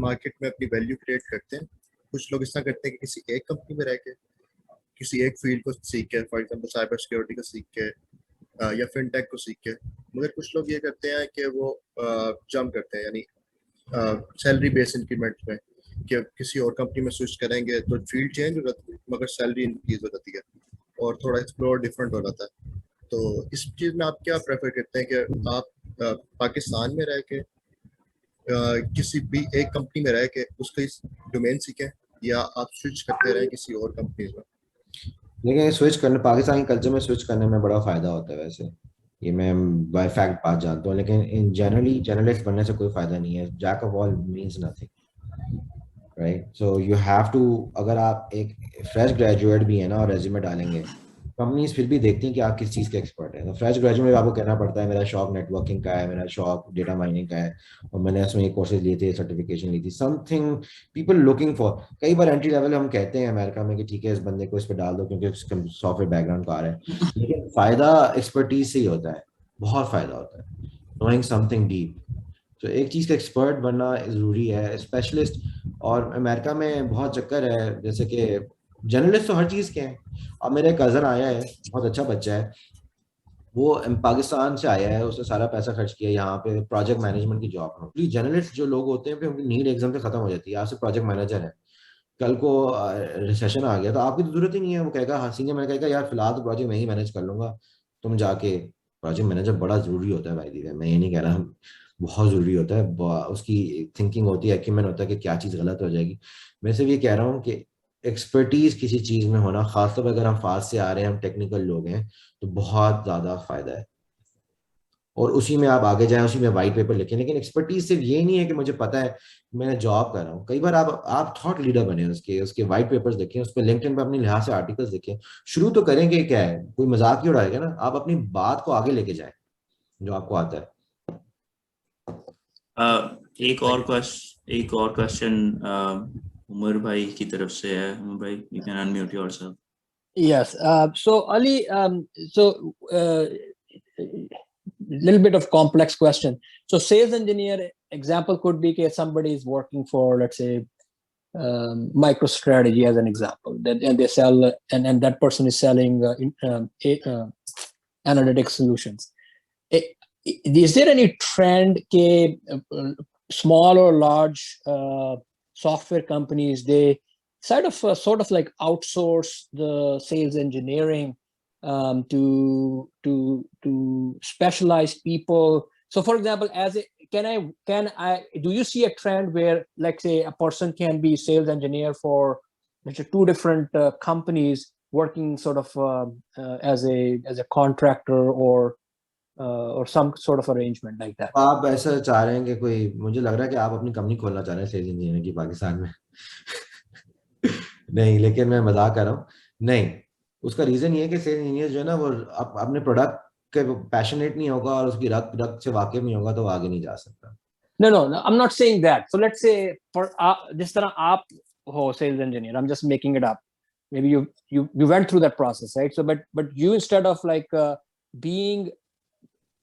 मार्केट में अपनी वैल्यू क्रिएट करते हैं. कुछ लोग इस तरह करते हैं कि किसी एक कंपनी में रह के किसी एक फील्ड को सीख के, फॉर एग्जाम्पल साइबर सिक्योरिटी को सीख के या फिनटेक को सीख के. मगर कुछ लोग ये करते हैं कि वो जंप करते हैं, यानी सैलरी बेस इंक्रीमेंट में, कि किसी और कंपनी में स्विच करेंगे तो फील्ड चेंज हो जाती है मगर सैलरी इंक्रीज हो जाती है और थोड़ा एक्सप्लोर डिफरेंट हो जाता है. तो इस चीज़ में आप क्या प्रेफर करते हैं कि आप पाकिस्तान में रह के किसी भी एक कंपनी में रह के उसका इस डोमेन सीखें, या आप स्विच करते रहें किसी और कंपनी में? लेकिन स्विच करने, पाकिस्तानी कल्चर में स्विच करने में बड़ा फायदा होता है वैसे, ये मैं बाय फैक्ट बात जानता हूँ. लेकिन इन जनरली जर्नलिस्ट बनने से कोई फायदा नहीं है. Jack of all means nothing, right? So you have to, अगर आप एक फ्रेश ग्रेजुएट भी है ना और रेज्यूमे डालेंगे, कंपनीज फिर भी देखती हैं कि आप किस चीज़ के एक्सपर्ट हैं। तो फ्रेश ग्रेजुएट में आपको कहना पड़ता है मेरा शौक नेटवर्किंग का है, मेरा शौक डेटा माइनिंग का है, और मैंने इसमें ये कोर्सेज लिए थे, सर्टिफिकेशन ली थी, समथिंग पीपल लुकिंग फॉर। कई बार एंट्री लेवल हम कहते हैं अमेरिका में कि ठीक है इस बंदे को इस पर डाल दो क्योंकि उसका सॉफ्टवेयर बैकग्राउंड का आ रहा है, लेकिन फायदा एक्सपर्टीज से ही होता है, बहुत फायदा होता है, नोइंग समथिंग डीप। तो एक चीज़ का एक्सपर्ट बनना ज़रूरी है, स्पेशलिस्ट। और अमेरिका में बहुत चक्कर है, जैसे कि जर्नलिस्ट तो हर चीज़ के हैं। अब मेरा कज़न आया है, बहुत अच्छा बच्चा है, वो पाकिस्तान से आया है, उसने सारा पैसा खर्च किया यहाँ पे प्रोजेक्ट मैनेजमेंट की जॉब में। प्लीज जर्नलिस्ट जो लोग होते हैं फिर उनकी नीड एकदम से खत्म हो जाती है। आप से प्रोजेक्ट मैनेजर है, कल को रिसेशन आ गया तो आपकी तो जरूरत ही नहीं है। वो कहेगा हाँ सीनियर मैनेजर कहेगा यार फिलहाल तो प्रोजेक्ट मैं ही मैनेज कर लूंगा, तुम जाके। प्रोजेक्ट मैनेजर बड़ा जरूरी होता है भाई दी, मैं ये नहीं कह रहा, बहुत जरूरी होता है। उसकी थिंकिंग होती है, एक्यूमेंट होता है कि क्या चीज़ गलत हो जाएगी। मैं सिर्फ ये कह रहा हूँ कि एक्सपर्टीज किसी चीज़ में होना, खासतौर पर अगर हम फास्ट से आ रहे हैं, हम टेक्निकल लोग हैं, तो बहुत ज़्यादा फायदा है। और उसी में आप आगे जाएं, उसी में वाइट पेपर लिखें। लेकिन एक्सपर्टीज सिर्फ ये नहीं है कि मुझे पता है मैंने जॉब कर रहा हूँ। कई बार आप थॉट लीडर बने, उसके वाइट पेपर्स देखें, उस पर लिंक्डइन पे अपने लिहाज से आर्टिकल्स देखें। शुरू तो करेंगे, क्या है, कोई मजाक ही उड़ाएगा ना, आप अपनी बात को आगे लेके जाएं जो आपको आता है। एक और क्वेश्चन उमर भाई की तरफ से है। उमर भाई, you can unmute yourself. Yes. So Ali, little bit of complex question. So sales engineer example could be that somebody is working for, let's say, MicroStrategy as an example, and they sell, and that person is selling analytics solutions. Is there any trend that small or large software companies, they sort of like outsource the sales engineering to specialized people? So for example, do you see a trend where, like, say, a person can be sales engineer for, let's say, two different companies working sort of as a contractor or some sort of arrangement like that? आप ऐसा चाह रहे हैं कि कोई, मुझे लग रहा है कि आप अपनी कंपनी खोलना चाह रहे हैं सेल्स इंजीनियर की पाकिस्तान में। नहीं, लेकिन मैं मजाक कर रहा हूँ। नहीं, उसका रीजन ये है कि सेल्स इंजीनियर जो है ना, वो अपने प्रोडक्ट के पैशनेट नहीं होगा और उसकी रग से वाकिफ नहीं होगा तो वो आगे नहीं जा सकता। No, I'm not saying that. So let's say for जिस तरह आप हो sales engineer, I'm just making it up. Maybe you went through that process, right? So but you, instead of like being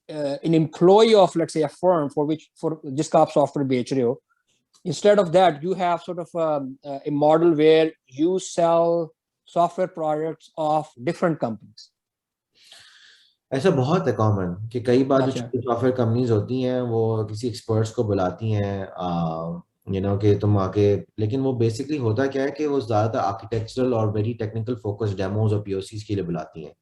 an employee of, let's say, a firm for जिसका आप software बेच रहे हो, instead of that you have sort of a model where you sell software products of different companies. ऐसा बहुत है common कि कई बार जो सॉफ्टवेयर कंपनीज होती हैं वो किसी एक्सपर्ट्स को बुलाती हैं कि तुम आके, लेकिन वो बेसिकली होता क्या है कि वो ज़्यादातर आर्किटेक्चरल और वेरी टेक्निकल फोकस डेमोज और पीओसीज के लिए बुलाती हैं।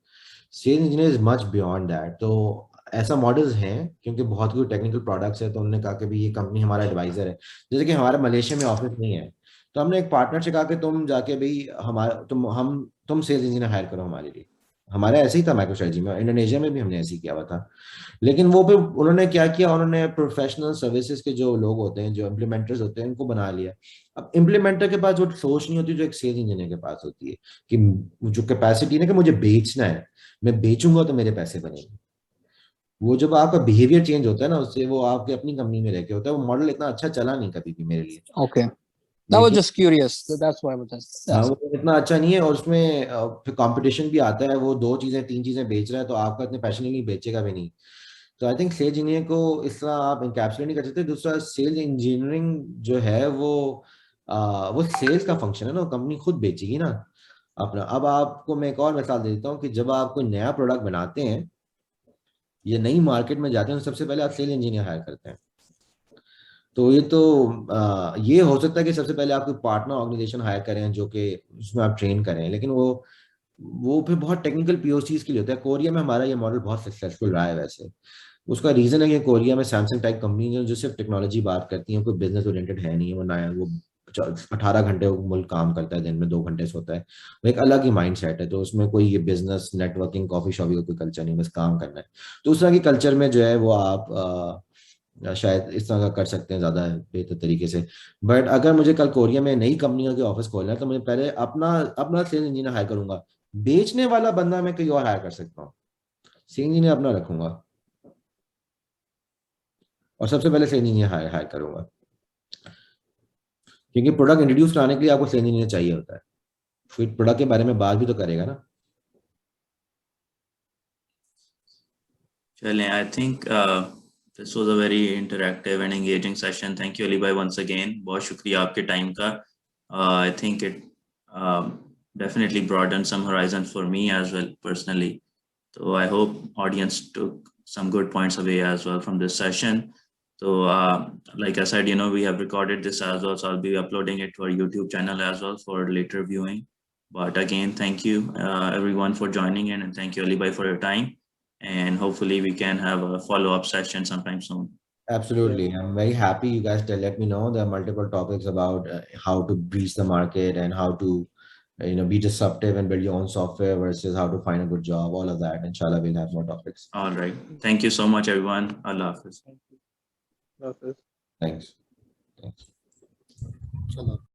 Sales engineer is much beyond that. तो ऐसा मॉडल्स हैं क्योंकि बहुत कोई टेक्निकल प्रोडक्ट्स है, तो उन्होंने कहा कि भाई ये कंपनी हमारा एडवाइजर है। जैसे कि हमारे मलेशिया में ऑफिस नहीं है, तो हमने एक पार्टनर से कहा कि तुम जाके भाई तुम सेल्स इंजीनियर हायर करो हमारे लिए। हमारा ऐसे ही था माइक्रोस्ट्रेटजी में, इंडोनेशिया में भी हमने ऐसे ही किया हुआ था। लेकिन वो फिर उन्होंने क्या किया, उन्होंने प्रोफेशनल सर्विसेज के जो लोग होते हैं, जो इम्प्लीमेंटर्स होते हैं, उनको बना लिया। अब इम्प्लीमेंटर के पास वो सोच नहीं होती जो एक सेल्स इंजीनियर के पास होती है, कि जो कैपेसिटी ना कि मुझे बेचना है, मैं बेचूंगा तो मेरे पैसे बनेंगे। वो जब आपका बिहेवियर चेंज होता है ना, उससे वो आपके अपनी कंपनी में रह के होता है। वो मॉडल इतना अच्छा चला नहीं कभी भी मेरे लिए। Okay. I was just curious. So that's why I was just asking. वो इतना अच्छा नहीं है, और उसमें फिर कंपटीशन भी आता है। वो 2-3 चीजें बेच रहा है, तो आपका इतने पैशनेटली बेचेगा भी नहीं। तो आई थिंक सेल्स इंजीनियर को इस तरह आप इनकैप्सुलेट नहीं कर सकते। दूसरा, सेल्स इंजीनियरिंग जो है वो सेल्स का फंक्शन है ना, कंपनी खुद बेचेगी ना अपना। अब आपको मैं एक और मिसाल दे देता हूँ कि जब आप कोई नया प्रोडक्ट बनाते हैं या नई मार्केट में जाते हैं, तो सबसे पहले आप सेल्स इंजीनियर हायर करते हैं। तो ये हो सकता है कि सबसे पहले आप कोई पार्टनर ऑर्गेनाइजेशन हायर करें जो कि उसमें आप ट्रेन करें, लेकिन वो फिर बहुत टेक्निकल पीओसीज के लिए होता है। कोरिया में हमारा ये मॉडल बहुत सक्सेसफुल रहा है। वैसे उसका रीजन है कि कोरिया में सैमसंग टाइप कंपनी है जो सिर्फ टेक्नोलॉजी बात करती है, कोई बिजनेस ओरिएंटेड है नहीं। वो 18 घंटे मुल्क काम करता है, दिन में 2 घंटे सोता है। वो एक अलग ही माइंड सेट है। तो उसमें कोई ये बिजनेस नेटवर्किंग कॉफी शॉपी का कोई कल्चर नहीं, बस काम करना है। तो उस तरह की कल्चर में जो है वो आप शायद इस तरह का कर सकते हैं ज़्यादा बेहतर तरीके से। बट अगर मुझे कल कोरिया में नई कंपनियों के ऑफिस खोलना है तो मैं पहले अपना अपना सेल्स इंजीनियर हायर करूंगा। बेचने वाला बंदा मैं कहीं और हायर कर सकता हूँ, सेल्स इंजीनियर अपना रखूंगा और सबसे पहले सेल्स इंजीनियर हायर करूंगा, क्योंकि प्रोडक्ट इंट्रोड्यूस कराने के लिए आपको सेल्स इंजीनियर चाहिए होता है, फिर प्रोडक्ट के बारे में बात भी तो करेगा ना। चलें, I think this was a very interactive and engaging session. Thank you Ali bhai once again. बहुत शुक्रिया आपके टाइम का. I think it definitely broadened some horizons for me as well personally. So I hope audience took some good points away as well from this session. So like I said, we have recorded this as well, so I'll be uploading it to our YouTube channel as well for later viewing. But again, thank you everyone for joining in, and thank you Ali bhai for your time. And hopefully we can have a follow-up session sometime soon. Absolutely. I'm very happy you guys let me know there are multiple topics about how to breach the market and how to be disruptive and build your own software versus how to find a good job, all of that. Inshallah, we'll have more topics. All right. Thank you so much, everyone. Allah Hafiz. Thank you. Allah Hafiz. Thanks. Chalo.